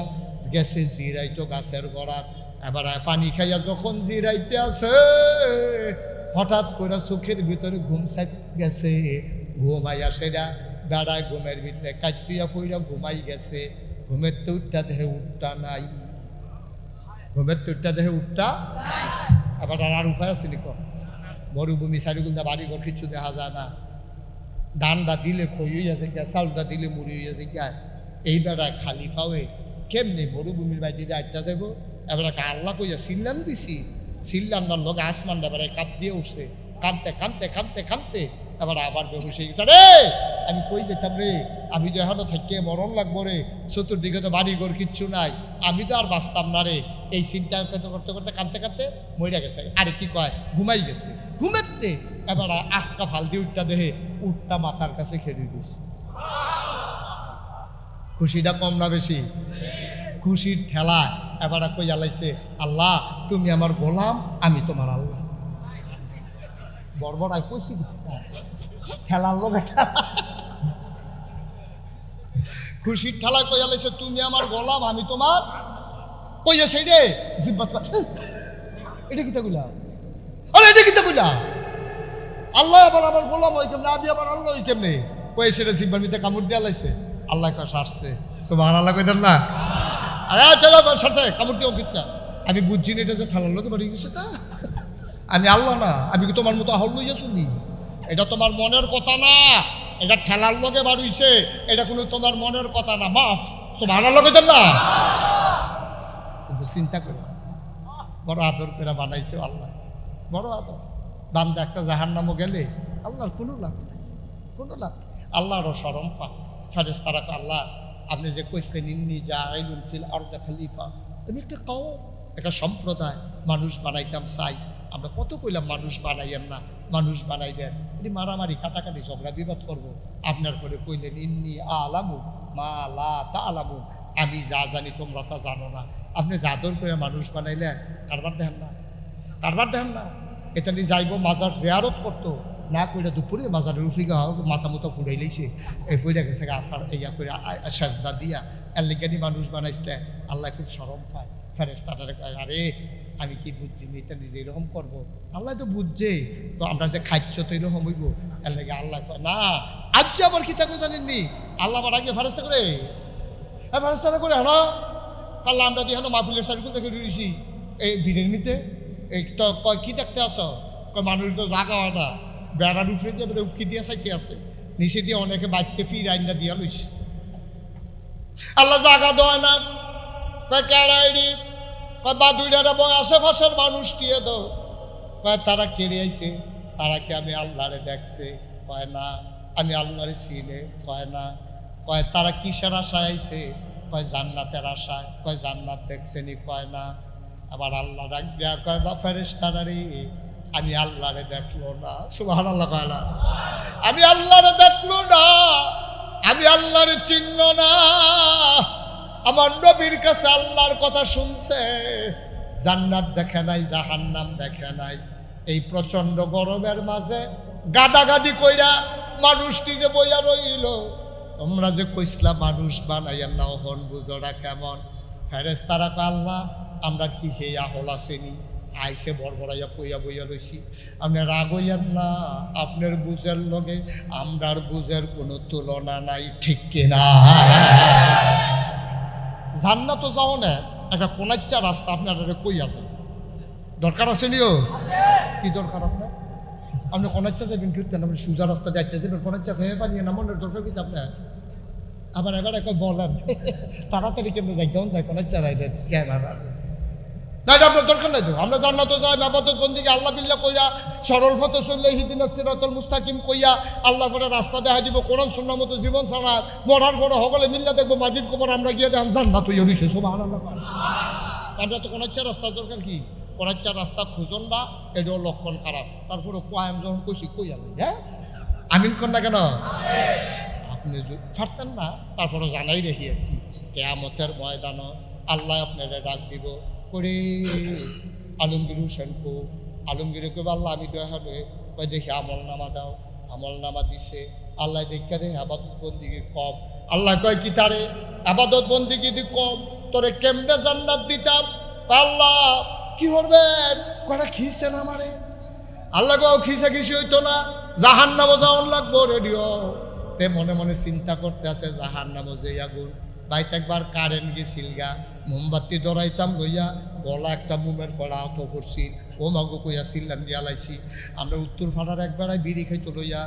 গেছে জিরাইতো গাছের গড়াত। এবারায় পানি খাইয়া যখন জিরাইতে আছে, হঠাৎ করে চোখের ভিতরে ঘুম সাইট গেছে। ঘুমাইয়া সেটা বেড়ায় ঘুমের ভিতরে কাটিয়া ফুইয়া ঘুমাই গেছে। ঘুমের তো উঠটা দেহে উঠটা নাই, ঘুমের তো উঠটা দেহে উঠটা। আবার আর উপায় আছে লিখ, মরুভূমি চারিগুলো বাড়িঘর কিছু দেখা যায় না। ধানটা দিলে খই হইয়া যায়, চাউলটা দিলে মুড়ি হইয়া যায়। এই বেড়ায় খালি পাওয়ে কেমনি মরুভূমির বাইরে দিয়ে আটটা যাবো। এবার একটা আল্লাহ কইয়া সিল্লাম দিছি, সিল্লান্নার লোক আসমানটা বেড়ে কাপ দিয়ে উঠছে, কানতে কানতে কানতে কানতে এবার আবার বেহুশ হয়ে গেছে। রে আমি কই যেতাম রে, আমি তো এখনো থেকে মরণ লাগবো রে, চতুর্দিকে তো বাড়িঘর কিচ্ছু নাই, আমি তো আর বাঁচতাম না রে। এই চিন্তা করতে করতে করতে কানতে কানতে মরিয়া গেছে। আরে কি কয়, ঘুমাই গেছে। ঘুমেতে এবার আটটা ফাল দিয়ে উঠটা দেহে উঠটা মাথার কাছে খেলে দিয়েছে। খুশিটা কম না বেশি? খুশির ঠেলা এবার কই আলাইছে, আল্লাহ তুমি আমার গোলাম, আমি তোমার আল্লাহ। বর্বরাই কইছি ঠেলার লোক, খুশির ঠেলা কই আলাইছে, তুমি আমার গোলাম, আমি তোমার। কইয়া সেই রে জিব্বাত, এটা কিতা কইলা? আরে এটা কিতা কইলা? আল্লাহ আবার আমার গোলাম ওই কেমনে, আমি আবার আল্লাহ ওই কেমনে? কই সেটা জিব্বার মধ্যে কামড় দিয়ে আলাইছে। আল্লাহ কা সারছে, সুবহানাল্লাহ কইতেন না? আরে চলো সারছে কামড় দিও কিতা। আমি বুঝছি না এটা যে ঠেলার লোকে বাড়ি গেছে তা। আমি আল্লাহ না, আমি কি তোমার মতো হল লইয়া শুনি? এটা তোমার মনের কথা না, এটা ঠেলার লোকে বাড়িছে, এটা কোনো তোমার মনের কথা না। মাফ, সুবহানাল্লাহ কইতেন না? চিন্তা করে বড় আদর করে বানাইছে আল্লাহ, বড় আদর। বান্দা একটা জাহান্নামও গেলে আল্লাহর কোনো লাভ নেই, কোনো লাভ। আল্লাহরও শরম ফেরেশতারা আল্লাহ আপনি যে কইছেন ইন্নী জাইলুন ফিল আরদি খলিফা, আমি একটা কওম, একটা সম্প্রদায় মানুষ বানাইতাম চাই। আমরা কত কইলাম মানুষ বানাইয়েন না, মানুষ বানাইবেন, এটি মারামারি কাটাকাটি ঝগড়া বিবাদ করব। আপনার পরে কইলেন ইন্নী আলামু মা লা তা'লামুন, আমি যা জানি তোমরা তা জানো না। আপনি জাদর করে মানুষ বানাইলেন, কারবার দেখেন না, কারবার দেখেন না। এটা নিয়ে যাইব মাজার জিয়ারত করতো না কইরা দুপুরে মাজারের উফরি মাথা মতো ফুড়াই লাইছে, এই ফুড়ে গেছে আসার ইয়া করে সাজদা দিয়া এর লিগানি মানুষ বানাইছে। আল্লাহ খুব শরম পায়, ফেরেশতারা কয় আরে আমি কি বুঝছি এটা নিজে এরকম করবো, আল্লাহ তো বুঝছে, তো আমরা যে খাচ্ছ তো এরকম হইব, এর লেগে আল্লাহ কয় না। আজ আবার কি থাকবে জানেননি, আল্লাহ আবার আগে ফেরেশতা করে, হ্যাঁ ফেরেশতারা করে হলো তাহলে আমরা দিয়ে হলো মাহফিলের সার্কুল থেকে রয়েছি এই বিরিয়ানিতে, এই তো কয় কি দেখতে আসো, কয় মানুষ তো জাগা হয় না, বেড়ার উপরে দিয়ে উকি দিয়ে চাইতে আছে, নিচে দিয়ে অনেকে বাইতে ফির আইনা দিয়া লইছে। আল্লাহ জাগা দেয় না, কয় কেড়াইনি, কয় বাদুইরা বয় আশেপাশের মানুষ দিয়ে দাও, কয় তারা কেড়ে আইছে, তারা কি আমি আল্লাহরে দেখছে, কয় না। আমি আল্লাহরে চিনে, কয় না। কয় তারা কিসের আশায় আইছে, কয় জান্নাতের আশায়, কয় জান্নাত দেখছেনি, কয় না। আবার আল্লাহ ডাক দিয়া কয় বা ফেরেশতারা রে আমি আল্লাহরে দেখলো না, সুবহানাল্লাহ কয় না, আমি আল্লাহরে দেখলো না, আমি আল্লাহরে চিনল না। আমার নবীর কাছে আল্লাহর কথা শুনছে, জান্নাত দেখে নাই, জাহান্নাম দেখে নাই। এই প্রচন্ড গরমের মাঝে গাদাগাদি কইরা মানুষটি যে বইয়া রইল, তোমরা যে কইসলা মানুষ বানাইয়া নাও হন বুঝোরা কেমন। ফেরেশতারা কয় আল্লাহ আমরা কি হেয়া হল আসেনি, আইসে বড়বড়াইয়া কইয়া বইয়া রইছি, আপনি রাগ হইয়ান না, আপনার বুঝের লগে আমরার বুঝের কোনো তুলনা নাই, ঠিক কিনা। জান্নাত তো যাও না, একটা কোনাচ্চা রাস্তা আপনার কই আছে, দরকার আছে নিও, কি দরকার আপনার, আপনি কোনাচ্চা যাবেন কীর্তেন, আপনি সোজা রাস্তা যাইতে যাবেন, কোনাচ্চা ফেহে পানিয়ে না, মনের দরকার কিন্তু আপনার। আবার এবার এখন বলেন তাড়াতাড়ি কেমন যাই, কেমন যায় কোনাচ্চা যাই কেন না, আপনার দরকার নাই তো। আমরা জান্নাত যাই ইবাদত বন্দেগী আল্লাহ বিল্লাহ কইয়া, সরল পথে চললে ইহদিনাস সিরাতাল মুস্তাকিম কইয়া আল্লাহ পরে রাস্তা দেখা দিব, কোরআন সুন্নাহ মতো জীবন ছাড়া মরার পরে সকলে মিল্লা দেখবো মাটির কবর, আমরা গিয়ে দেখলাম জান্নাত হইয়া রইছে, সুবহানাল্লাহ। আমরা তো কোনাচ্চা রাস্তার দরকার কি, কোনাচ্চা রাস্তা খুঁজন না, এটাও লক্ষণ খারাপ। তারপরে কয়াম যখন কইছি কইয়া হ্যাঁ আমিন কর না কেন, আপনি ছাড়তেন না, তারপরে জানাই রেখি আর কি কিয়ামতের ময়দান আল্লাহ আপনারা ডাক দিব করে আলমগীর হোসেন কো, আলমগীরে কবে আল্লাহ আমি দয়া হবে, কয় দেখি আমল নামা দাও, আমল নামা দিছে। আল্লাহ দেখা দে আবাদত বন্দিগি কম, আল্লাহ কয় কি তারে আবাদত বন্দিগি দি কম, তোরে কেমনে জান্নাত দিতাম। আল্লাহ কি করবেন, কটা খিসেন আমারে, আল্লাহ কও খিসে খিসি হইতো না, জাহান্নামও যাওয়ার লাগবো রেডিও। তে মনে মনে চিন্তা করতে আছে জাহান্নামও যে আগুন, বাইতে একবার কারেন্ট গেছিল গা, মোমবাতি ধরাইতাম লইয়া গলা একটা মোমের ফড়া আহত করছি, ও মাগো কইয়া চিল্লান দিয়া লাইছি। আমরা উত্তর ফাড়ার একবারাই বিড়ি খাইতো লইয়া,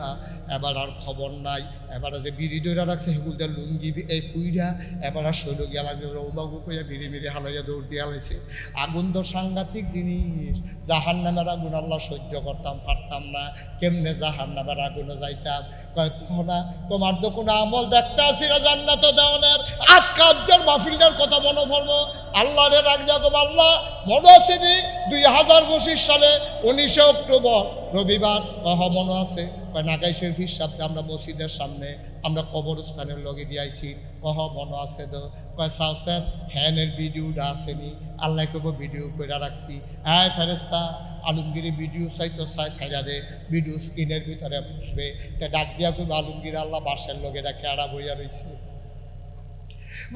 এবার আর খবর নাই, এবার যে বিড়ি দইরা রাখছে সেগুলো লুঙ্গি এই ফুইরা এবার আর শৈল গিয়া লাগছে, ও মাগো কইয়া বিড়ি মিড়ি হালাইয়া দৌড় দিয়া লাইছে। আগুন তো সাংঘাতিক জিনিস, জাহান্নামের আগুন আল্লাহ সহ্য করতাম পারতাম না, কেমনে জাহান্নামের আগুনে যাইতাম। কয় না তোমার তো কোনো আমল দেখতে আসি না জান্নাত দেওয়ানের, আজকে আব্দের মাহফিলটার কথা মনে পড়বো, আল্লাহ রে রাখ যাবো। আল্লাহ মনে আসেনি 2025 সালে 19 অক্টোবর রবিবার, কহ মনে আছে, কয় নাগাই শরীফ সামনে আমরা মসজিদের সামনে আমরা কবরস্থানের লগে দিয়েছি, কহ মনে আছে তো, কয় সাউসের হ্যানের ভিডিওটা আসেনি, আল্লাহ কব ভিডিও করে রাখছি। হ্যাঁ ফেরেস্তা আলমগীর ভিডিও চাইতো ছাইরা দে, ভিডিও স্ক্রিনের ভিতরে বসবে, ডাক দিয়া কব আলমগীর আল্লাহ বাসের লগে রাখে আড়া বইয়া রয়েছে,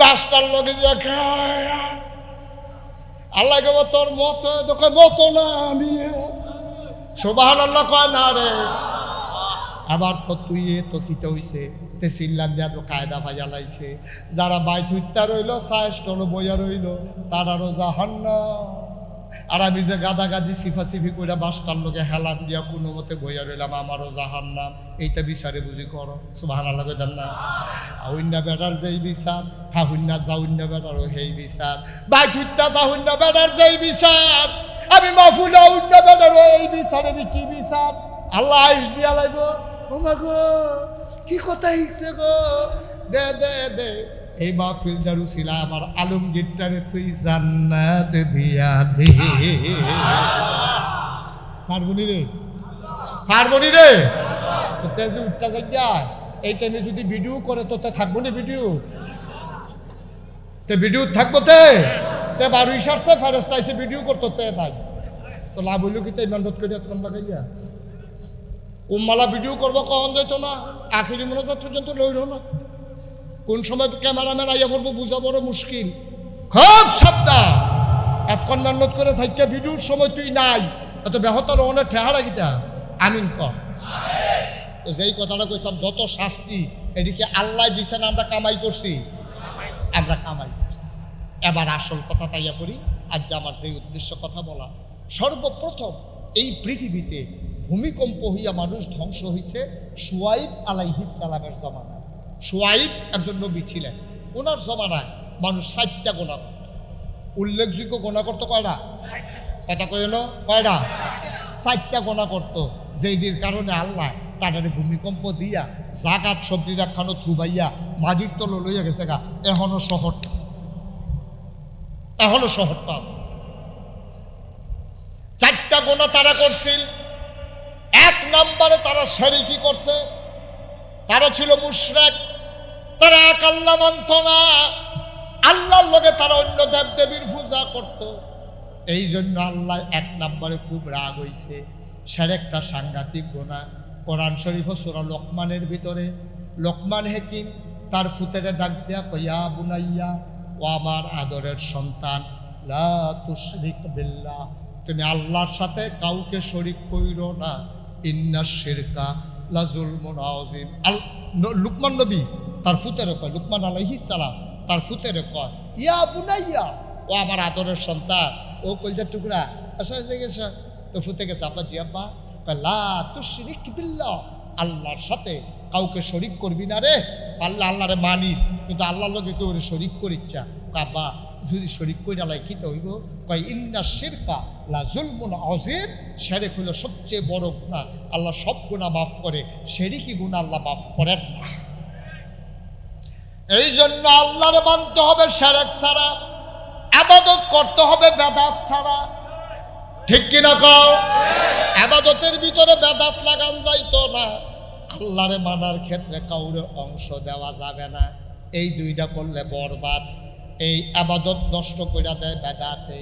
বাসটার লগে দিয়া আল্লাহ কব তোর মতো, তোকে মতো না আমি, সুবহানাল্লাহ কয় না রে। আবার তো তুই তো কিতে হইছে, তে সিল্লান দিয়া তো কায়দা ভাইয়া লাইছে, যারা বাইক উঠতা রইল সাইস্টল বইয়া রইল তারারও জাহান্নাম। আর আমি যে গাদাগাদি সিফাসিফি করে বাসটার লোকে হেলান দিয়া কোনো মতে বইয়া রইলাম, আমারও জাহান্নাম। এইটা বিচারে বুঝি করো, সুবহানাল্লাহ কইতাম না। আউন্না বেটার যেই বিচার, থাহুন্না যাউন্না বেটারও সেই বিচার, বাইক উঠতা তাহুন্না বেটার যেই বিচার, আমি মাহফুলা উন্না বেটারও এই বিচারে কি বিচার। আল্লাহ আইস দিয়া লাগবো, ও মা গো কি কথা হিকছে গো, দে দে দে এই মাহফিলটার উছিলা আমার আলমগীরটারে তুই জান্নাত দিয়া দে। পারবনি রে, পারবনি রে। তোতে যে উঠতে যাই এই টাইমে যদি ভিডিও করে তোতে থাকবো না ভিডিও, তে ভিডিও থাকবো তে বারো ইসারছে ফেরেস্তা এসে ভিডিও করতো তে নাই তো লাভ হইল কি তাই মেহনত করে এতক্ষণ লাগাইয়া উম্মালা ভিডিও করবো কখন যেত না আখিরি মনোজাত পর্যন্ত লইল না। কোন সময় ক্যামেরাম্যান আইয়া পড়বো বুঝা বড় মুশকিল, খুব সাবধান। এতক্ষণ মেহনত করে থাকতে ভিডিওর সময় তুই নাই এত বেহতার অনেক ঠেহারা গীতা আমিন কর। তো যেই কথাটা কইছিলাম যত শাস্তি এদিকে আল্লাহ দিছেন আমরা কামাই করছি, আমরা কামাই করছি। এবার আসল কথা তাইয়া করি। আজ আমার যে উদ্দেশ্য কথা বলা, সর্বপ্রথম এই পৃথিবীতে ভূমিকম্প হইয়া মানুষ ধ্বংস হয়েছে শুয়াইব আলাইহিস সালামের জমানায়। শুয়াইব একজন নবী ছিলেন, ওনার জমানায় মানুষ 60টা গোনা করত। উল্লেখযোগ্য গোনা করতো কয়টা? কথা কইল কয়টা? 60টা গোনা করতো, যেইটির কারণে আল্লাহ তাদের ভূমিকম্প দিয়া জাগাত সবজি রাখানো থুবাইয়া মাটির তল লইয়া গেছে গা। এখনো শহরটা আছে। 4টা গোনা তারা করছিল। 1 নম্বরে তারা শিরকি করছে, তারা ছিল মুশরিক, তারা এক আল্লাহ মানত না, আল্লাহর লগে তারা অন্য দেব দেবীর পূজা করত। এই জন্য আল্লাহ 1 নম্বরে খুব রাগ হইছে। শিরকটা সাংঘাতিক গোনা। কোরআন শরীফ সূরা লোকমানের ভিতরে লোকমান হাকিম তার ফুতেরে ডাক দিয়া কইয়া বুনাইয়া, ও আমার আদরের সন্তান, লা তুশরিক বিল্লাহ, তুমি আল্লাহর সাথে কাউকে শরীক কইরো না, ইন্নাশ শিরকা লা যুলমুন আযীম। লুকমান নবী তার ফুতেরে কয়, লুকমান আলাইহিস সালাম তার ফুতেরে কয়, ইয়া বুনাইয়া, ও আমার আদরের সন্তান, ও কলজার টুকরা, আচ্ছা গেছে তো ফুতে গেছে আব্বা জি আব্বা, লা তুশরিক বিল্লাহ, আল্লাহর সাথে কাউকে শরীক করবি না রে। আল্লাহ আল্লাহরে মানিস, কিন্তু আল্লাহর লগে কেউ শরীক করিচ্ছা। আব্বা যদি শরীক করে আলাই কি তো হইব? কয় ইন্নাশ শিরকা লা যুলমুন আযীম, শিরক হলো সবচেয়ে বড় গুনাহ, আল্লাহ সব গুনাহ মাফ করে, শিরকি গুনাহ আল্লাহ মাফ করেন না। এই জন্য আল্লাহরে মানতে হবে শিরক ছাড়া, ইবাদত করতে হবে বেদাত ছাড়া। ঠিক কিনা কও? ইবাদতের ভিতরে বেদাত লাগান যাইতো না, আল্লাহরে মানার ক্ষেত্রে কাউরে অংশ দেওয়া যাবে না। এই দুইটা করলে বরবাদ। এই ইবাদত নষ্ট কইরা দেয় বেদাতে,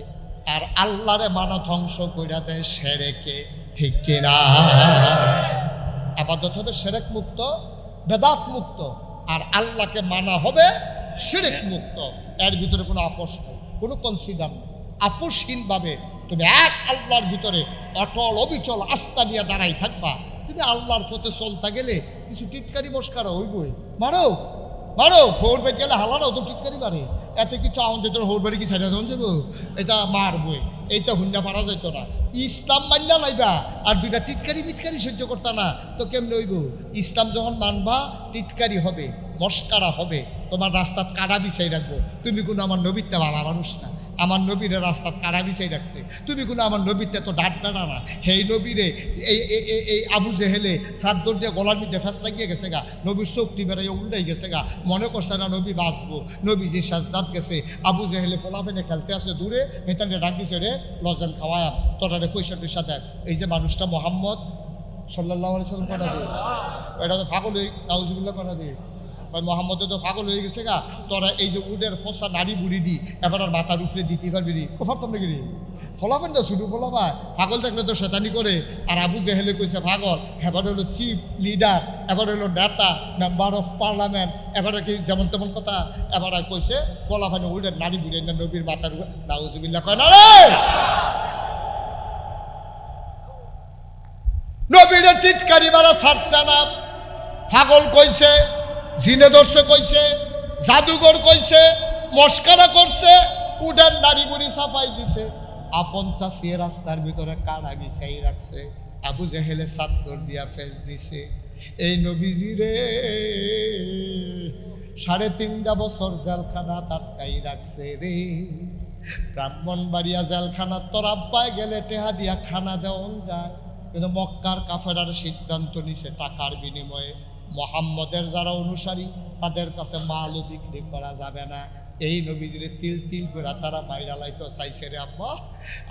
আর আল্লাহরে মানা ধ্বংস কইরা দেয় শিরকে। ঠিক কিনা? ইবাদত হবে শিরক মুক্ত, বেদাত মুক্ত, আর আল্লাহকে মানা হবে শিরক মুক্ত। এর ভিতরে কোনো আপোষ নেই, কোনো কনসিডার নেই। আপোষহীনভাবে তুমি এক আল্লাহর ভিতরে অটল অবিচল আস্থা নিয়ে দাঁড়াই থাকবা। তুমি আল্লাহর পথে চলতে গেলে কিছু টিটকারি মস্কারা হইবই, মারো মারো, ফোরবে গেলে হালারও তো টিটকারি মারে। এত কিছু আমাদের তোর হোর বাড়ি কি ছেড়ে দেওয়া যাবো? এটা মারবই, এইটা হুন্ডা পারা যেত না। ইসলাম মান্যা লাইবা আর দুইটা টিটকারি মিটকারি সহ্য করতা না, তো কেমনে হইব? ইসলাম যখন মানবা টিটকারি হবে, মস্কারা হবে, তোমার রাস্তাত কাড়া বিছাই রাখবো। তুমি কোনো আমার নবীরটা ভালো মানুষ না, আমার নবীরে রাস্তাত কাড়া বিছাই রাখছে। তুমি কোনো আমার নবীরটা তো ডাট ডানা না, হেই নবীরে এই আবু জেহেলে সাদ্দর দিয়ে গলার মধ্যে ফ্যাস লাগিয়ে গেছে গা, নবীর চোখটি বেড়াই উল্টাই গেছে গা, মনে করছে না নবী বাঁচবো। নবী যে সাজদাত গেছে, আবু জেহেলে ফোলাফেনে খেলতে আসে দূরে, হেতানকে ডাক দিছে, রে লজেন খাওয়ায় তোরারে পয়সা টয়সা দেয়। এই যে মানুষটা মোহাম্মদ সাল্লাল্লাহু আলাইহি সাল্লাম কথা দিয়ে, এটা তো ফাগল হয়ে নাউজুবিল্লাহ কথা দিয়ে, মোহাম্মদে তো পাগল হয়ে গেছে গা, তোরা এই যে উডের ফসা নাড়ি বুড়ি দি এবার আর মাথার উপরে দিতে পারবি নি, পারতাম নাকি রে? ফলাফেন না শুধু ফলাফা, পাগল থাকলে তো শয়তানি করে। আর আবু জেহেলে কইছে পাগল, এবার হলো চিফ লিডার, এবার হলো নেতা, মেম্বার অফ পার্লামেন্ট, এবার কি যেমন তেমন কথা। এবার কইছে ফলাফানে উডের নাড়ি বুড়ি না নবীর মাথার উপরে, নাউজুবিল্লাহ কয় না রে। নবীরে টিটকারি মারা ছাড়ছে না, পাগল কইছে, জিনে দর্শে কইছে, জাদুঘর কইছে, মস্কারা করছে, উডের নারী বুড়ি সাফাই দিছে, আপন চাষিয়ে রাস্তার ভিতরে কাড়া গিছাই রাখছে, আবু জেহেলে চাদর দিয়া ফেস দিছে। এই নবীজি রে 3.5 বছর জেলখানা আটকাই রাখছে রে। ব্রাহ্মণবাড়িয়া জেলখানা তোর আব্বায় গেলে টেহা দিয়া খানা দেওয়া যায়, কিন্তু মক্কার কাফেরার সিদ্ধান্ত নিছে টাকার বিনিময়ে মোহাম্মদের যারা অনুসারী তাদের কাছে মালও বিক্রি করা যাবে না। এই নবীজিরে তিল তিল করে তারা মাইরা লাইতো চাইছে রে আব্বা।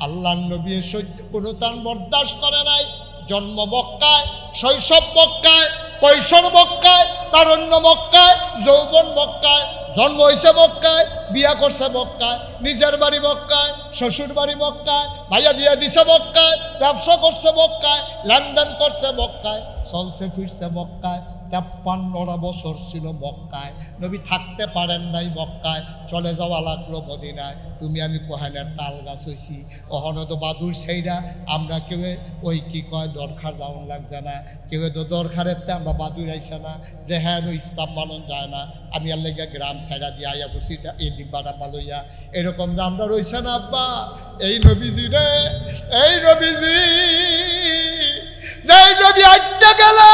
আল্লাহর নবী সহ্য পুনতান বরদাস্ত করে নাই। জন্ম মক্কায়, শৈশব মক্কায়, কৈশোর মক্কায়, তারুণ্য মক্কায়, যৌবন মক্কায়, জন্ম হয়েছে মক্কায়, বিয়া করছে মক্কায়, নিজের বাড়ি মক্কায়, শ্বশুর বাড়ি মক্কায়, ভাইয়া বিয়া দিছে মক্কায়, ব্যবসা করছে মক্কায়, লেনদেন করছে মক্কায়, চলছে ফিরছে মক্কায়। 53টা বছর ছিল মক্কায়। নবী থাকতে পারেন নাই মক্কায়, চলে যাওয়া লাগলো মদিনায়। তুমি আমি কোহানের তাল গাছ হইছি, অহনত বাদুর সেইরা আমরা কেউ ওই কি কয় দরকার যাওয়ান লাগছে না, কেউ তো দরকারের আমরা বাদুর আইসে না যে হ্যাঁ ইসলাম মানন যায় না। আমি আর লেগে গ্রাম সাইডা দিয়ে আইয়া বসি এই ডিব্বাটা পালইয়া, এরকম আমরা রইছে না আব্বা। এই নবীজি রে, এই নবীজি যেই নবী আইতে গেলে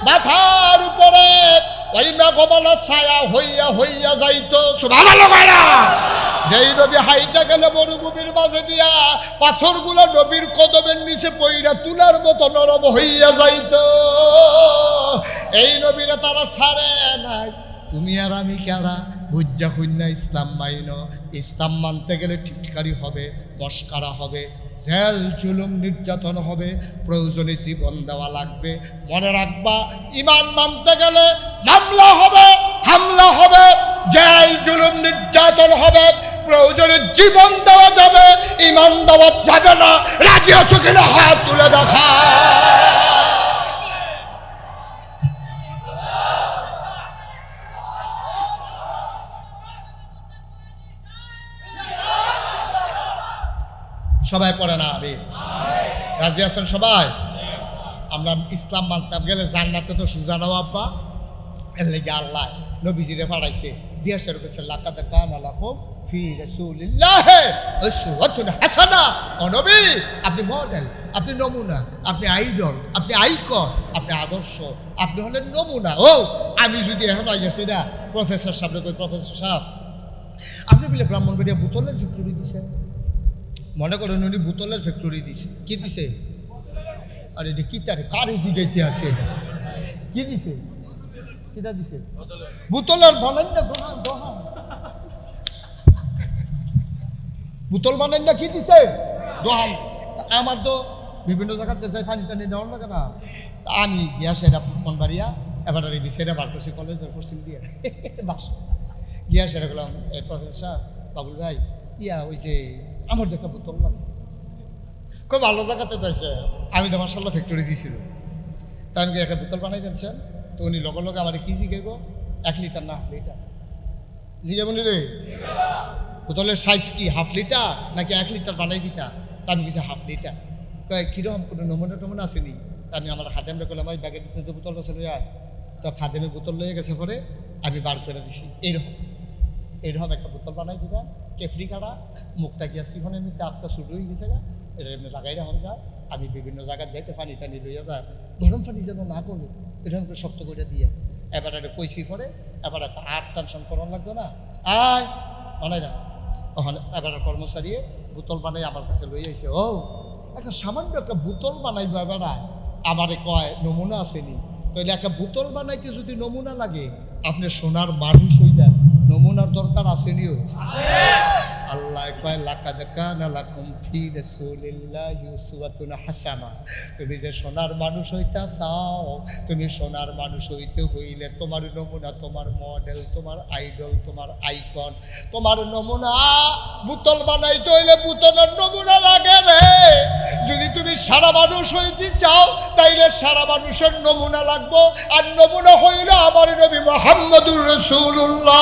মাথার উপরে ওই মেঘমালা ছায়া হইয়া হইয়া যাইতো, সুবহানাল্লাহ কইরা। যেই নবী হাইটা গেলে মরুভূমির মাঝে দিয়া পাথরগুলো নবীর কদমের নিচে পইরা তুলার মতো নরম হইয়া যাইতো। এই নবীরা তারা ছাড়ে নাই। তুমি আর আমি কেরা বুঝা কন্যা ইসলাম মাইন। ইসলাম মানতে গেলে টিটকারি হবে, মস্কারা হবে, জেল জুলুম নির্যাতন হবে, প্রয়োজনে জীবন দেওয়া লাগবে। মনে রাখবা, ইমান মানতে গেলে মামলা হবে, হামলা হবে, জেল জুলুম নির্যাতন হবে, প্রয়োজনে জীবন দেওয়া যাবে, ইমান দেওয়া যাবে না। রাজি আছো কিনা হাত তুলে দেখা। সবাই পড়ে না আমি রাজি আছেন সবাই? আমরা ইসলাম মানতাম গেলে জান্নাতে তো সুজানো আব্বা। এর লেগে আল্লাহ নবীজিরে পাঠাইছে, দিয়া শুরু করছে লাকাদ কানা লাকুম ফি রাসূলিল্লাহি উসওয়াতুন হাসানাহ। ও নবী, আপনি মডেল, আপনি নমুনা, আপনি আইডল, আপনি আইকন, আপনি আদর্শ, আপনি হলেন নমুনা। ও আমি যদি এখন আইয়াছি না প্রফেসর সাহেব, কই প্রফেসর সাহেব আপনি বলে ব্রাহ্মণবাড়িয়া বোতলের ফ্যাক্টরি দিছে, মনে করেন উনি বোতলের ফ্যাক্টরি দিছে। কি দিছে? আরে এটা কি তারে কারে জিগাইতে আছে? কি দিছে? কিটা দিছে? বোতলের বানাই না দোহান দোহান বোতল বানাই না কি দিছে? দোহান। আমার তো বিভিন্ন জায়গাতে যাই পানি টানি দেওয়ার লাগে না। আমি গিয়া সেরা মনবাড়িয়া এবার সেরা বার করছি কলেজের পশ্চিম দিয়ে বাস গিয়া সেরা গেলাম। এই প্রফেসর বাবুল ভাই ইয়া ওই যে আমার তো একটা বোতল লাগে, খুব ভালো জায়গাতে পেয়েছে। আমি তো মার্শাল্লাহ ফ্যাক্টরি দিয়েছিল, তা আমি একটা বোতল বানাই দিচ্ছেন। তো উনি লগে লগে আমার কি জিগাইব, 1 লিটার না হাফ লিটার জিগাইব নি রে? বোতলের সাইজ কি হাফ লিটার নাকি 1 লিটার বানাই দিতা? তা আমি কিছু হাফ লিটার। কয় কীরকম কোনো নমুনা টমুনা আসেনি? তা আমি আমার খাদেমরা করলাম ওই ব্যাগের ভিতরে যে বোতলটা চলে যায়, তো খাদেমে বোতল লয়ে গেছে পরে আমি বার করে দিছি। এইরকম এইরকম একটা বোতল বানাই দিবা, কেফরি কাটা, মুখটা গিয়া সিফনের মধ্যে আত্মা শুরু হয়ে গেছে গা, এটা এমনি লাগাই রাখুন যায়। আমি বিভিন্ন জায়গায় যাইতে পানি টানি লইয়া যায়, গরম পানি যেন না করবে এরকম করে শক্ত করে দিয়ে এবার একটা কইসি করে এবার একটা আর টেনশন করানো লাগবে না। আয় বানাই না ওখানে এবার কর্মচারী বোতল বানাই আমার কাছে লই আইছে। ও একটা সামান্য একটা বোতল বানাইবা বেড়ায়, আমারে কয় নমুনা আসেনি। তাহলে একটা বোতল বানাইতে যদি নমুনা লাগে, আপনি সোনার মানুষ হই যান, নমুনার দরকার আসেনিও। আল্লাহ কয় লাকাদ কানা লাকুম ফি রাসূলিল্লাহি উসওয়াতুন হাসানাহ। তুমি যে সোনার মানুষ হইতা চাও, তুমি সোনার মানুষ হইতে হইলে তোমার নমুনা, তোমার মডেল, তোমার আইডল, তোমার আইকন, তোমার নমুনা। বোতল বানাইতে হইলে বোতলের নমুনা লাগে রে। যদি তুমি সারা মানুষ হইতে চাও তাইলে সারা মানুষের নমুনা লাগবো, আর নমুনা হইল আমার নবী মুহাম্মদুর রাসূলুল্লাহ।